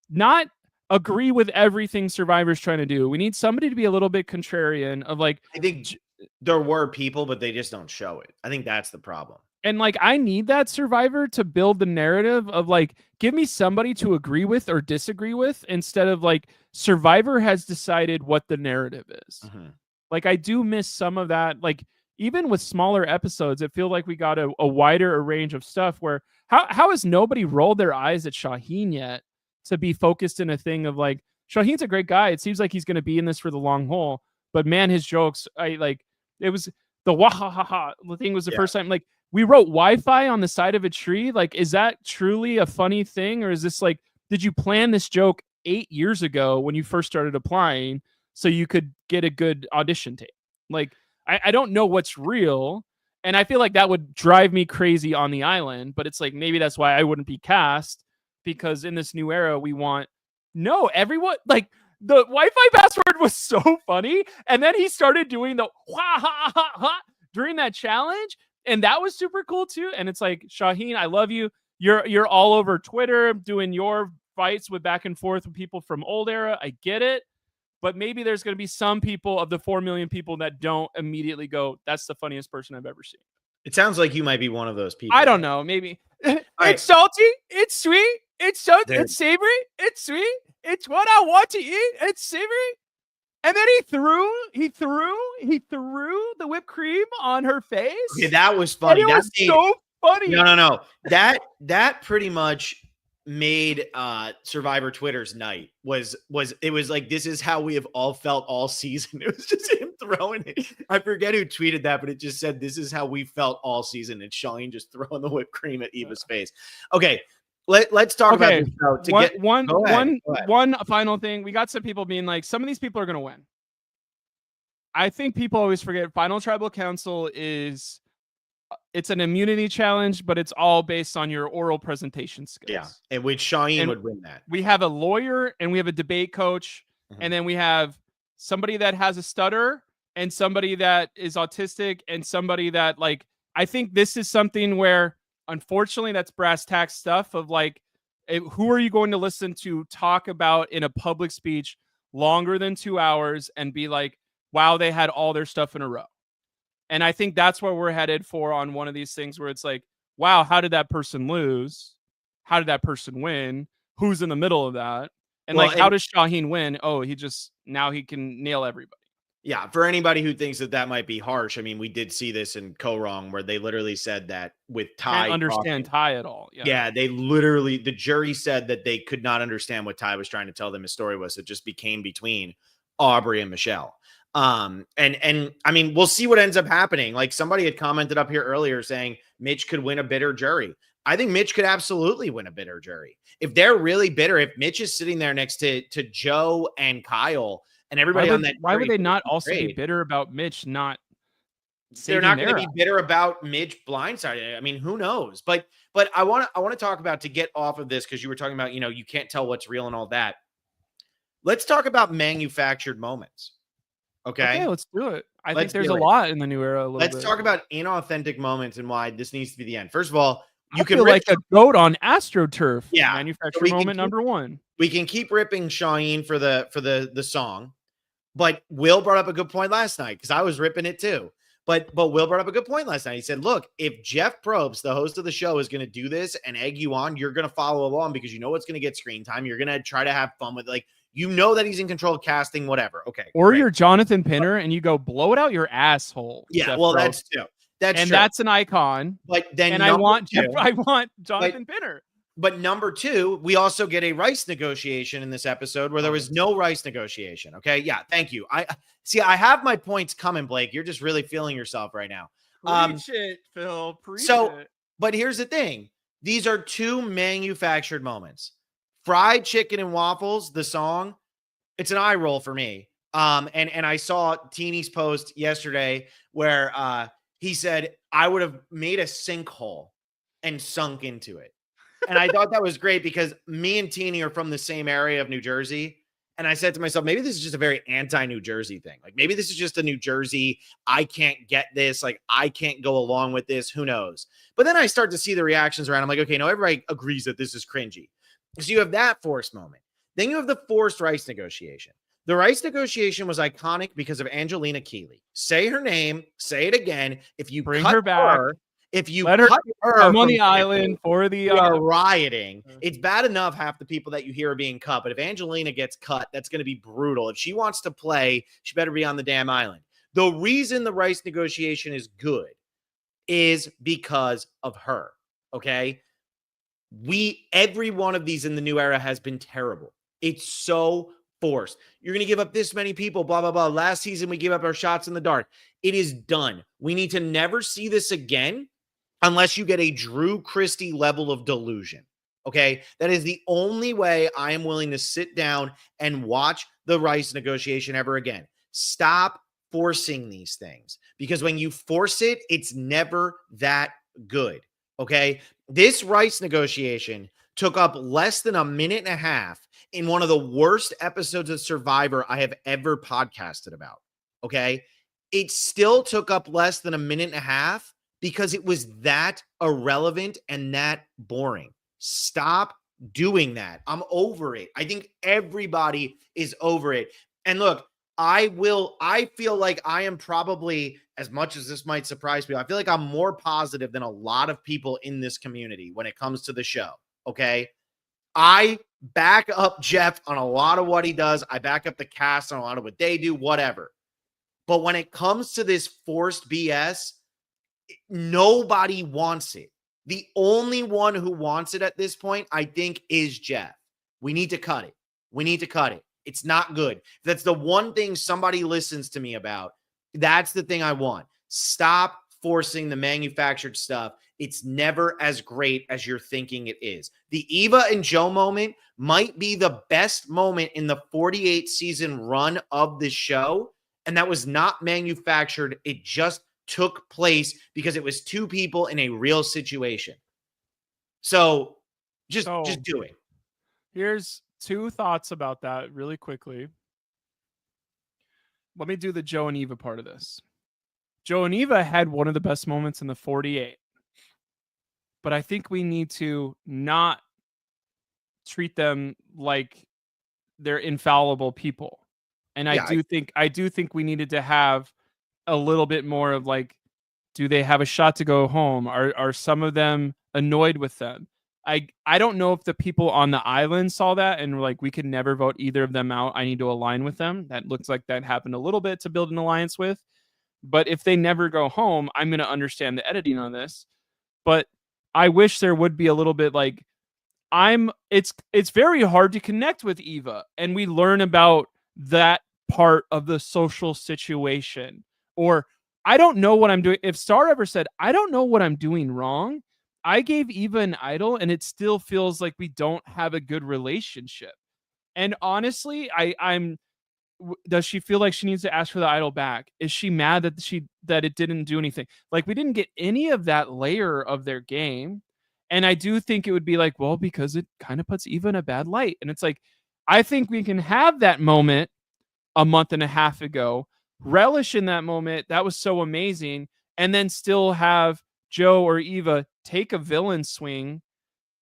not agree with everything Survivor's trying to do? We need somebody to be a little bit contrarian of like, I think there were people, but they just don't show it. I think that's the problem. And like, I need that Survivor to build the narrative of like, give me somebody to agree with or disagree with instead of like Survivor has decided what the narrative is. Mm-hmm. Like, I do miss some of that. Like, even with smaller episodes, it feels like we got a wider range of stuff where how has nobody rolled their eyes at Shaheen yet to be focused in a thing of like, Shaheen's a great guy. It seems like he's going to be in this for the long haul, but man, his jokes, it was the wahahaha thing was the first time, like, we wrote Wi-Fi on the side of a tree. Like, is that truly a funny thing? Or is this like, did you plan this joke 8 years ago when you first started applying so you could get a good audition tape? Like, I don't know what's real. And I feel like that would drive me crazy on the island, but it's like, maybe that's why I wouldn't be cast, because in this new era, we want, everyone, like, the Wi-Fi password was so funny. And then he started doing the ha ha ha ha during that challenge. And that was super cool too. And it's like, Shaheen, I love you. You're all over Twitter doing your fights with back and forth with people from old era. I get it. But maybe there's going to be some people of the 4 million people that don't immediately go, that's the funniest person I've ever seen. It sounds like you might be one of those people. I don't know. Maybe. It's salty. It's sweet. It's salty. It's savory. It's sweet. It's what I want to eat. It's savory. And then he threw the whipped cream on her face. Okay, that was funny. And it was so funny. No. That pretty much made Survivor Twitter's night. It was like, this is how we have all felt all season. It was just him throwing it. I forget who tweeted that, but it just said, this is how we felt all season. And Shaheen just throwing the whipped cream at Eva's face. Okay. Let's talk about this show. One final thing. We got some people being like, some of these people are going to win. I think people always forget Final Tribal Council it's an immunity challenge, but it's all based on your oral presentation skills. Yeah, and which Shaheen would win that. We have a lawyer and we have a debate coach, and then we have somebody that has a stutter and somebody that is autistic and somebody that, like, I think this is something where, unfortunately, that's brass tacks stuff of like, who are you going to listen to talk about in a public speech longer than 2 hours and be like, wow, they had all their stuff in a row. And I think that's where we're headed for on one of these things where it's like, wow, how did that person lose? How did that person win? who's in the middle of that. And well, like, how does Shaheen win? Oh, he can nail everybody. Yeah, for anybody who thinks that might be harsh, I mean, we did see this in Co-Wrong where they literally said that with Ty can't understand Ty at all. Yeah, the jury said that they could not understand what Ty was trying to tell them his story was. It just became between Aubrey and Michelle. And I mean, we'll see what ends up happening. Like somebody had commented up here earlier saying Mitch could win a bitter jury. I think Mitch could absolutely win a bitter jury. If they're really bitter, if Mitch is sitting there next to Joe and Kyle and everybody on that, why would they not also be bitter about Mitch not? They're not going to be bitter about Mitch blindsided. I mean, who knows? But I want to talk about, to get off of this, because you were talking about, you can't tell what's real and all that. Let's talk about manufactured moments. Okay, let's do it. I think there's a lot in the new era. Let's talk about inauthentic moments and why this needs to be the end. First of all, you can like a goat on AstroTurf. Yeah, manufactured moment number one. We can keep ripping Shaheen for the song, but Will brought up a good point last night, because I was ripping it too. But Will brought up a good point last night. He said, look, if Jeff Probst, the host of the show, is going to do this and egg you on, you're going to follow along because you know it's going to get screen time. You're going to try to have fun with it. Like, that he's in control of casting, whatever. Okay. Or great. You're Jonathan Pinner and you go blow it out your asshole. Yeah, Jeff Probst. That's true. That's and true. That's an icon. But then and I want Jonathan Pinner. But number two, we also get a rice negotiation in this episode where there was no rice negotiation. Okay. Yeah. Thank you. I have my points coming, Blake. You're just really feeling yourself right now. Preach it, Phil. Preach it. But here's the thing. These are two manufactured moments. Fried chicken and waffles, the song, it's an eye roll for me. And I saw Teeny's post yesterday where he said, I would have made a sinkhole and sunk into it. And I thought that was great because me and Teeny are from the same area of New Jersey. And I said to myself, maybe this is just a very anti-New Jersey thing. Like maybe this is just a New Jersey, I can't get this. Like I can't go along with this. Who knows? But then I start to see the reactions around. I'm like, okay, no, everybody agrees that this is cringy. So you have that forced moment. Then you have the forced rice negotiation. The rice negotiation was iconic because of Angelina Keeley. Say her name, say it again. If you bring her back, if you let cut her I'm on the island for the rioting, it's bad enough half the people that you hear are being cut, but if Angelina gets cut, that's going to be brutal. If she wants to play, she better be on the damn island. The reason the rice negotiation is good is because of her. Okay, every one of these in the new era has been terrible. It's so forced. You're going to give up this many people, blah, blah, blah. Last season, we gave up our shots in the dark. It is done. We need to never see this again unless you get a Drew Christie level of delusion. Okay? That is the only way I am willing to sit down and watch the rice negotiation ever again. Stop forcing these things, because when you force it, it's never that good. Okay? This rice negotiation took up less than a minute and a half in one of the worst episodes of Survivor I have ever podcasted about. Okay. It still took up less than a minute and a half because it was that irrelevant and that boring. Stop doing that. I'm over it. I think everybody is over it. And look, I feel like I am probably, as much as this might surprise people, I feel like I'm more positive than a lot of people in this community when it comes to the show. Okay. I back up Jeff on a lot of what he does. I back up the cast on a lot of what they do, whatever. But when it comes to this forced BS, nobody wants it. The only one who wants it at this point, I think, is Jeff. We need to cut it. We need to cut it. It's not good. That's the one thing somebody listens to me about. That's the thing I want. Stop forcing the manufactured stuff. It's never as great as you're thinking it is. The Eva and Joe moment might be the best moment in the 48 season run of the show. And that was not manufactured. It just took place because it was two people in a real situation. So just do it. Here's two thoughts about that really quickly. Let me do the Joe and Eva part of this. Joe and Eva had one of the best moments in the 48. But I think we need to not treat them like they're infallible people. And I do think we needed to have a little bit more of like, do they have a shot to go home? Are some of them annoyed with them? I don't know if the people on the island saw that and were like, we can never vote either of them out. I need to align with them. That looks like that happened a little bit to build an alliance with. But if they never go home, I'm going to understand the editing on this. But I wish there would be a little bit like it's very hard to connect with Eva, and we learn about that part of the social situation. Or I don't know what I'm doing. If Star ever said, I don't know what I'm doing wrong, I gave Eva an idol and it still feels like we don't have a good relationship. And honestly, I'm does she feel like she needs to ask for the idol back? Is she mad that it didn't do anything? Like, we didn't get any of that layer of their game. And I do think it would be like, well, because it kind of puts Eva in a bad light. And it's like, I think we can have that moment a month and a half ago, relish in that moment. That was so amazing. And then still have Joe or Eva take a villain swing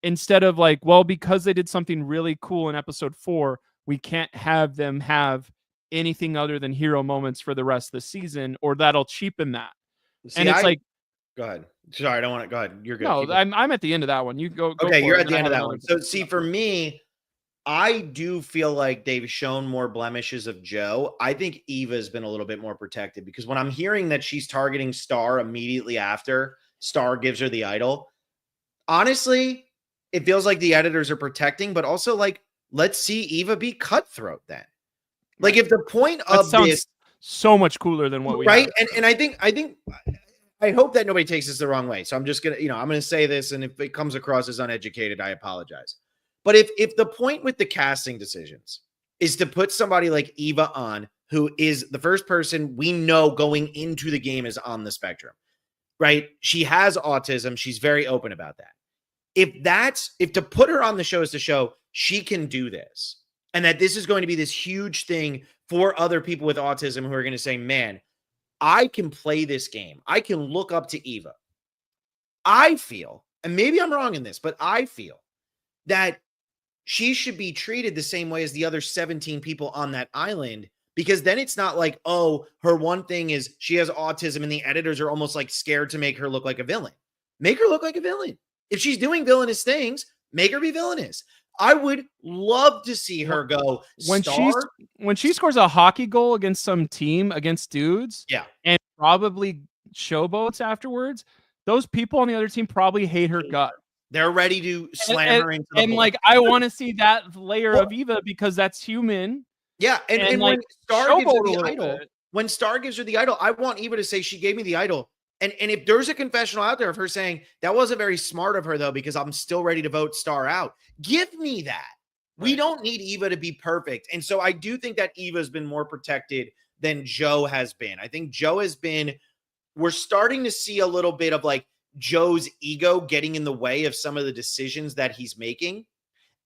instead of like, well, because they did something really cool in episode 4, we can't have them have anything other than hero moments for the rest of the season, or that'll cheapen that. See, and it's like, go ahead. Sorry, I don't want to. Go ahead. You're good. No, I'm at the end of that one. You go. Okay, you're at the end of that one. So see, for me, I do feel like they've shown more blemishes of Joe. I think Eva's been a little bit more protected, because when I'm hearing that she's targeting Star immediately after Star gives her the idol, honestly, it feels like the editors are protecting, but also like, let's see Eva be cutthroat then. Like, if the point of this so much cooler than what we right, and I think I hope that nobody takes this the wrong way. So I'm just gonna, I'm gonna say this, and if it comes across as uneducated, I apologize. But if the point with the casting decisions is to put somebody like Eva on, who is the first person we know going into the game is on the spectrum, right? She has autism. She's very open about that. If to put her on the show is to show she can do this, and that this is going to be this huge thing for other people with autism who are going to say, man, I can play this game. I can look up to Eva. I feel, and maybe I'm wrong in this, but I feel that she should be treated the same way as the other 17 people on that island, because then it's not like, oh, her one thing is she has autism and the editors are almost like scared to make her look like a villain. Make her look like a villain. If she's doing villainous things, make her be villainous. I would love to see her go when she scores a hockey goal against some team, against dudes, and probably showboats afterwards. Those people on the other team probably hate her gut. They're ready to slam her into the and hole. Like, I want to see that layer of Eva, because that's human. Yeah, and like, when Star gives her the idol, when Star gives her the idol, I want Eva to say she gave me the idol. And if there's a confessional out there of her saying that wasn't very smart of her, though, because I'm still ready to vote Star out, give me that. Right. We don't need Eva to be perfect. And so I do think that Eva's been more protected than Joe has been. I think Joe has been, we're starting to see a little bit of like Joe's ego getting in the way of some of the decisions that he's making.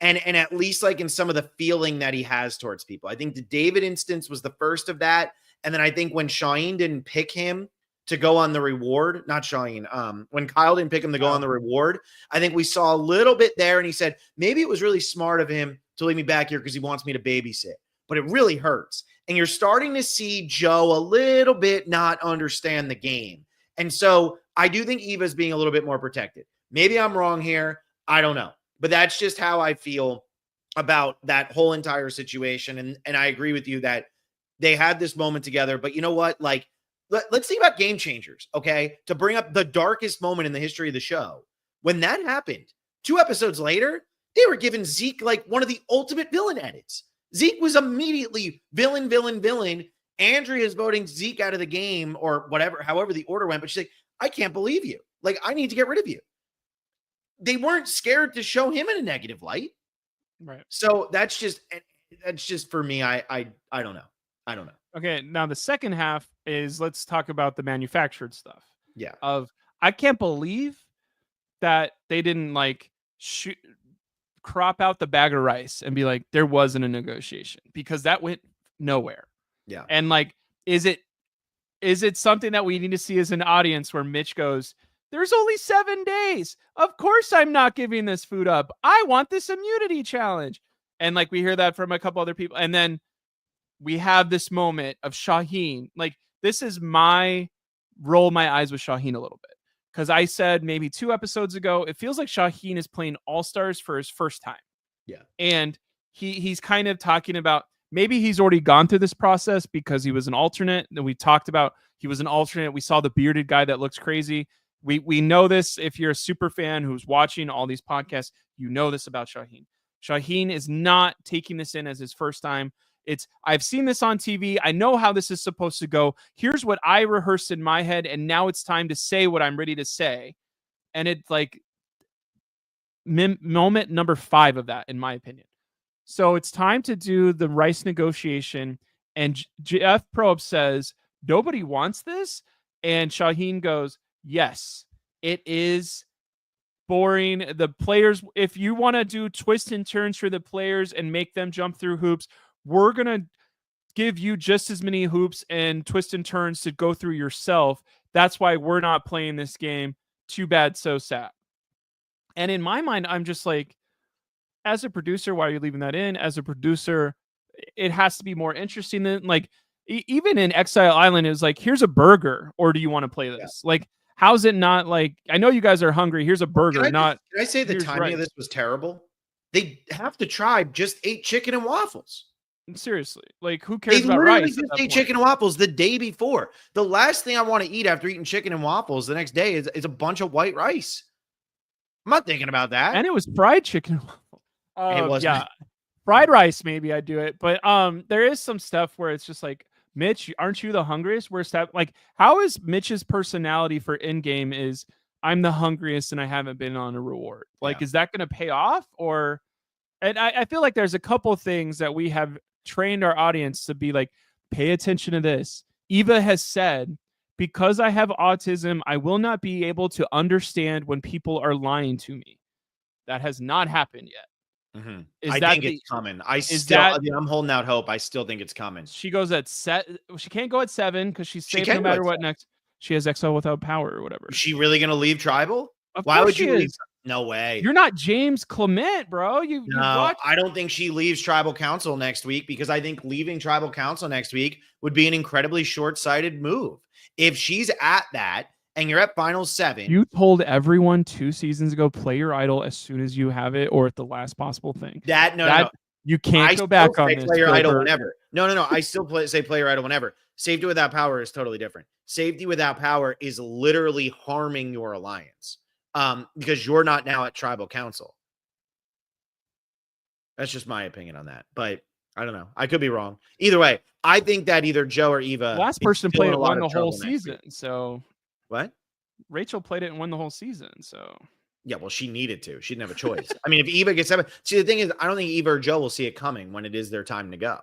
And at least like in some of the feeling that he has towards people. I think the David instance was the first of that. And then I think when Shaheen didn't pick him to go on the reward, not Shaheen, when Kyle didn't pick him to go on the reward, I think we saw a little bit there, and he said, maybe it was really smart of him to leave me back here because he wants me to babysit, but it really hurts. And you're starting to see Joe a little bit not understand the game. And so I do think Eva's being a little bit more protected. Maybe I'm wrong here. I don't know, but that's just how I feel about that whole entire situation. And I agree with you that they had this moment together, but you know what? Like, let's think about game changers, okay? To bring up the darkest moment in the history of the show. When that happened, 2 episodes later, they were giving Zeke like one of the ultimate villain edits. Zeke was immediately villain. Andrea's voting Zeke out of the game or whatever, however the order went. But she's like, I can't believe you. Like, I need to get rid of you. They weren't scared to show him in a negative light. Right. So that's just for me. I don't know. I don't know. Okay, now the second half is, let's talk about the manufactured stuff. Yeah. I can't believe that they didn't like crop out the bag of rice and be like, there wasn't a negotiation, because that went nowhere. Yeah. And like, is it something that we need to see as an audience where Mitch goes, there's only 7 days. Of course I'm not giving this food up. I want this immunity challenge. And like, we hear that from a couple other people. And then we have this moment of Shaheen. Like, this is my roll my eyes with Shaheen a little bit, because I said maybe 2 episodes ago, it feels like Shaheen is playing All-Stars for his first time. Yeah. And he's kind of talking about maybe he's already gone through this process because he was an alternate. And we talked about he was an alternate. We saw the bearded guy that looks crazy. We know this. If you're a super fan who's watching all these podcasts, you know this about Shaheen. Shaheen is not taking this in as his first time. I've seen this on TV. I know how this is supposed to go. Here's what I rehearsed in my head, and now it's time to say what I'm ready to say. And it's like moment number 5 of that, in my opinion. So it's time to do the rice negotiation. And Jeff Probst says, nobody wants this. And Shaheen goes, yes, it is boring. The players, if you want to do twists and turns for the players and make them jump through hoops, we're going to give you just as many hoops and twists and turns to go through yourself. That's why we're not playing this game. Too bad, so sad. And in my mind, I'm just like, as a producer, why are you leaving that in? As a producer, it has to be more interesting than like, even in Exile Island, it was like, here's a burger, or do you want to play this? Yeah. Like, how's it not like, I know you guys are hungry. Here's a burger. Can I say the timing of this was terrible? They half the tribe just ate chicken and waffles. Seriously, like who cares about rice? They just ate chicken and waffles the day before. The last thing I want to eat after eating chicken and waffles the next day is a bunch of white rice. I'm not thinking about that. And it was fried chicken and waffles. It was, yeah. Fried rice, maybe I'd do it. But there is some stuff where it's just like, Mitch, aren't you the hungriest? Like, how is Mitch's personality for in-game is I'm the hungriest and I haven't been on a reward? Like, is that going to pay off? Or, and I feel like there's a couple things that we have trained our audience to be like, pay attention to this. Eva has said, because I have autism, I will not be able to understand when people are lying to me. That has not happened yet. Mm-hmm. I think it's coming. I'm holding out hope. I still think it's coming. She goes at she can't go at 7 because she's safe no matter what next. She has Exile without power or whatever. Is she really going to leave Tribal? Why would you leave? No way. You're not James Clement, bro. I don't think she leaves Tribal Council next week because I think leaving Tribal Council next week would be an incredibly short-sighted move. If she's at that and you're at Final 7. You told everyone 2 seasons ago, play your idol as soon as you have it or at the last possible thing. No. You can't go back on this. Play your idol whenever. No. I still say play your idol whenever. Safety without power is totally different. Safety without power is literally harming your alliance. Because you're not now at Tribal Council. That's just my opinion on that. But I don't know. I could be wrong. Either way, I think that either Joe or Eva. Last person played it won the whole season. So what? Rachel played it and won the whole season. So yeah, well, she needed to. She didn't have a choice. I mean, if Eva gets 7, see, the thing is, I don't think Eva or Joe will see it coming when it is their time to go.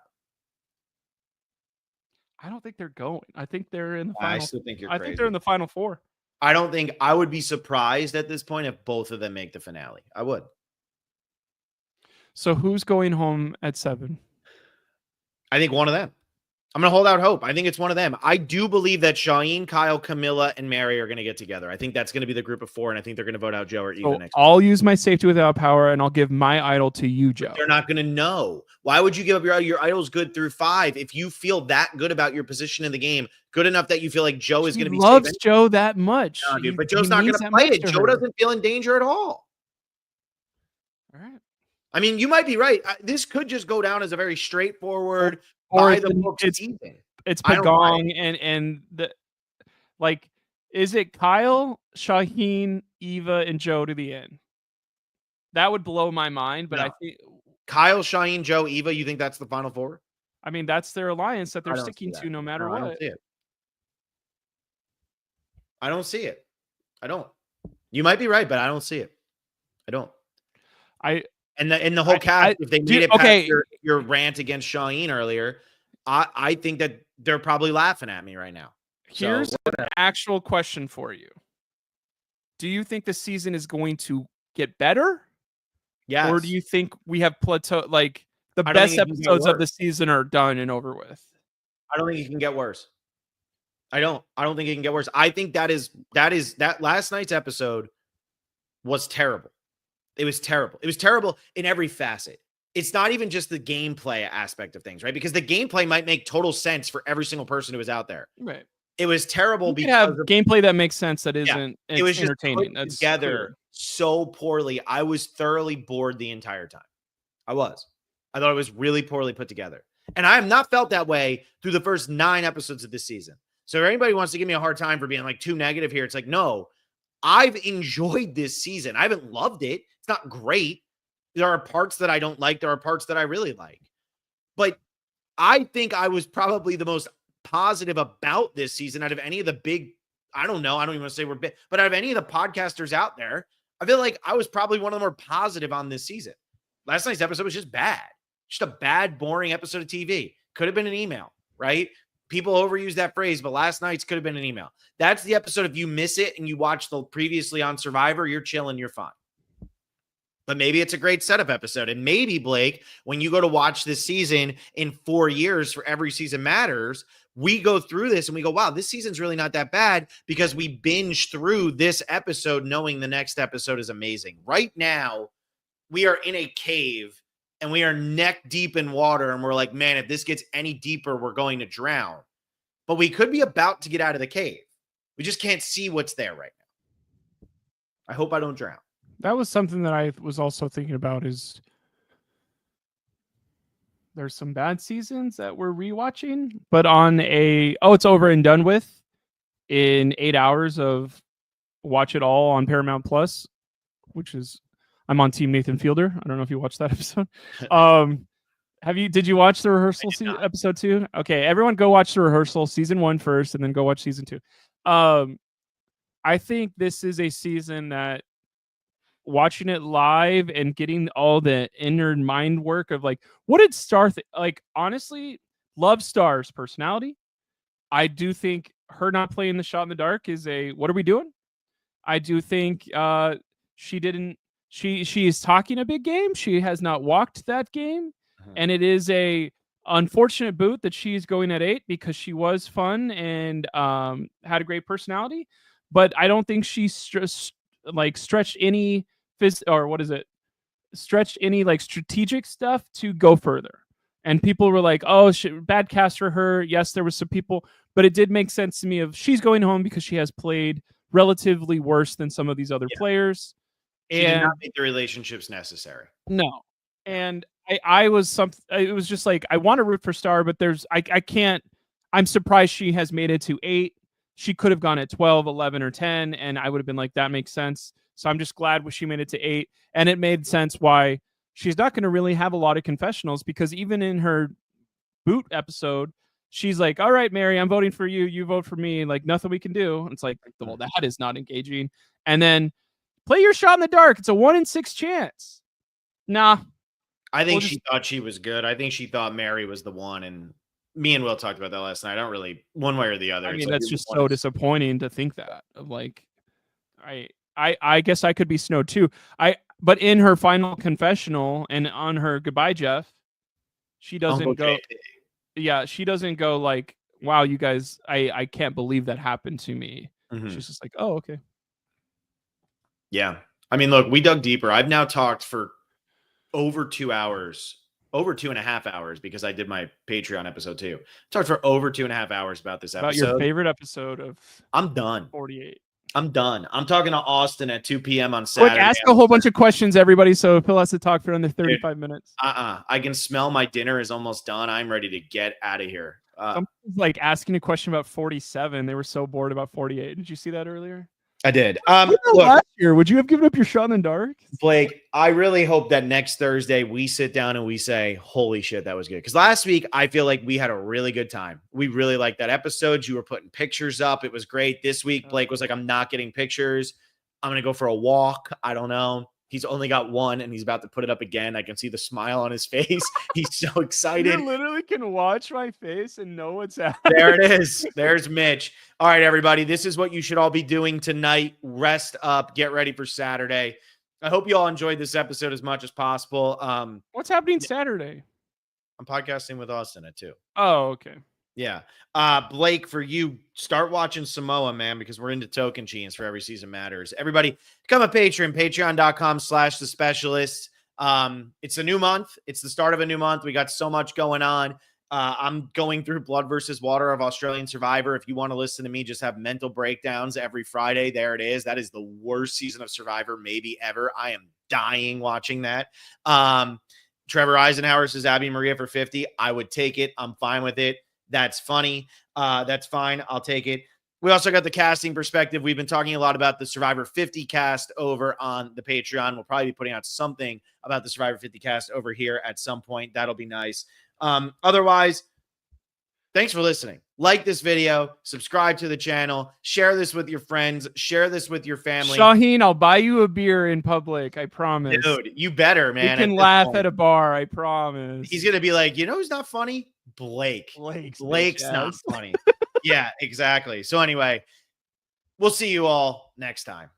I don't think they're going. I think they're in the final. I still think you're crazy. I think they're in the final 4. I would be surprised at this point if both of them make the finale. I would. So who's going home at 7? I think one of them. I'm going to hold out hope. I think it's one of them. I do believe that Shaheen, Kyle, Camilla, and Mary are going to get together. I think that's going to be the group of 4, and I think they're going to vote out Joe or Eva next week. I'll use my safety without power, and I'll give my idol to you, Joe. They're not going to know. Why would you give up your idol? Your idol's good through 5. If you feel that good about your position in the game, good enough that you feel like Joe is going to be loves safe. Joe that much. No, dude, but Joe's not going to play it. Joe doesn't feel in danger at all. All right. I mean, you might be right. This could just go down as a very straightforward by the book season. It's Pagong and the like. Is it Kyle, Shaheen, Eva, and Joe to the end? That would blow my mind. But I think Kyle, Shaheen, Joe, Eva. You think that's the final 4? I mean, that's their alliance that they're sticking to no matter what. I don't see it. I don't see it. I don't. You might be right, but I don't see it. I don't. And the whole cast, if they made it past your rant against Shaheen earlier, I think that they're probably laughing at me right now. Here's an actual question for you. Do you think the season is going to get better? Yes. Or do you think we have plateau? Like the best episodes of the season are done and over with? I don't think it can get worse. I don't think it can get worse. I think that last night's episode was terrible. It was terrible. It was terrible in every facet. It's not even just the gameplay aspect of things, right? Because the gameplay might make total sense for every single person who is out there. Right. It was terrible because have gameplay that makes sense. That isn't. Yeah, it was just entertaining. put together so poorly. I was thoroughly bored the entire time. I thought it was really poorly put together. And I have not felt that way through the first 9 episodes of this season. So if anybody wants to give me a hard time for being like too negative here, it's like, no, I've enjoyed this season. I haven't loved it. It's not great. There are parts that I don't like. There are parts that I really like. But I think I was probably the most positive about this season out of any of the big, I don't know. I don't even want to say we're big, but out of any of the podcasters out there, I feel like I was probably one of the more positive on this season. Last night's episode was just bad. Just a bad, boring episode of TV. Could have been an email, right? People overuse that phrase, but last night's could have been an email. That's the episode. If you miss it and you watch the previously on Survivor, you're chilling, you're fine. But maybe it's a great setup episode. And maybe, Blake, when you go to watch this season in 4 years for Every Season Matters, we go through this and we go, wow, this season's really not that bad because we binge through this episode knowing the next episode is amazing. Right now, we are in a cave and we are neck deep in water. And we're like, man, if this gets any deeper, we're going to drown. But we could be about to get out of the cave. We just can't see what's there right now. I hope I don't drown. That was something that I was also thinking about is there's some bad seasons that we're rewatching, but on it's over and done with in 8 hours of watch it all on Paramount Plus, which is I'm on Team Nathan Fielder. I don't know if you watched that episode. Did you watch the rehearsal episode 2? Okay, everyone go watch the rehearsal season 1 first and then go watch season 2. I think this is a season that watching it live and getting all the inner mind work of like, what did Star like? Honestly, love Star's personality. I do think her not playing the shot in the dark is what are we doing? I do think she is talking a big game. She has not walked that game. And it is a unfortunate boot that she's going at 8 because she was fun and had a great personality. But I don't think she stretched any stretched any like strategic stuff to go further. And people were like, oh, bad cast for her. Yes, there was some people, but it did make sense to me of she's going home because she has played relatively worse than some of these other players. She did not make the relationships necessary. No. And it was just like, I want to root for Star, but I can't, I'm surprised she has made it to 8. She could have gone at 12, 11, or 10, and I would have been like, that makes sense. So I'm just glad she made it to 8. And it made sense why she's not going to really have a lot of confessionals, because even in her boot episode, she's like, all right, Mary, I'm voting for you. You vote for me. Like, nothing we can do. And it's like, well, that is not engaging. And then play your shot in the dark. It's a 1 in 6 chance. Nah. I think she thought she was good. I think she thought Mary was the one. And me and Will talked about that last night. I don't really one way or the other. I mean, that's just so disappointing to think that. Of like, I guess I could be snowed too. But in her final confessional and on her goodbye, Jeff, she doesn't go. Yeah, she doesn't go like, wow, you guys, I can't believe that happened to me. Mm-hmm. She's just like, oh, okay. Yeah. I mean, look, we dug deeper. I've now talked for over 2 hours, over 2.5 hours, because I did my Patreon episode too. Talked for over 2.5 hours about this episode. About your favorite episode of I'm done. 48. I'm done. I'm talking to Austin at 2 p.m. on Saturday. Quick, ask a whole bunch of questions, everybody, so Phil has to talk for under 35 minutes. I can smell my dinner is almost done. I'm ready to get out of here. Someone's like asking a question about 47. They were so bored about 48. Did you see that earlier? I did. Look, last year, would you have given up your shot in the dark? Blake, I really hope that next Thursday we sit down and we say, holy shit, that was good. Because last week, I feel like we had a really good time. We really liked that episode. You were putting pictures up. It was great. This week, Blake was like, I'm not getting pictures. I'm going to go for a walk. I don't know. He's only got one and he's about to put it up again. I can see the smile on his face. He's so excited. You literally can watch my face and know what's happening. There it is. There's Mitch. All right, everybody. This is what you should all be doing tonight. Rest up. Get ready for Saturday. I hope you all enjoyed this episode as much as possible. What's happening Saturday? I'm podcasting with Austin at 2. Oh, okay. Yeah. Blake, for you, start watching Samoa, man, because we're into token chains for Every Season Matters. Everybody, become a patron, patreon.com/the specialist. It's a new month. It's the start of a new month. We got so much going on. I'm going through Blood versus Water of Australian Survivor. If you want to listen to me just have mental breakdowns every Friday, there it is. That is the worst season of Survivor maybe ever. I am dying watching that. Trevor Eisenhower says Abby Maria for 50. I would take it. I'm fine with it. That's funny. That's fine. I'll take it. We also got the casting perspective. We've been talking a lot about the Survivor 50 cast over on the Patreon. We'll probably be putting out something about the Survivor 50 cast over here at some point. That'll be nice. Otherwise, thanks for listening. Like this video, subscribe to the channel, share this with your friends, share this with your family. Shaheen, I'll buy you a beer in public. I promise. Dude, you better, man. We can laugh at a bar. I promise. He's going to be like, you know who's not funny? Blake's not funny. Yeah, exactly. So anyway, we'll see you all next time.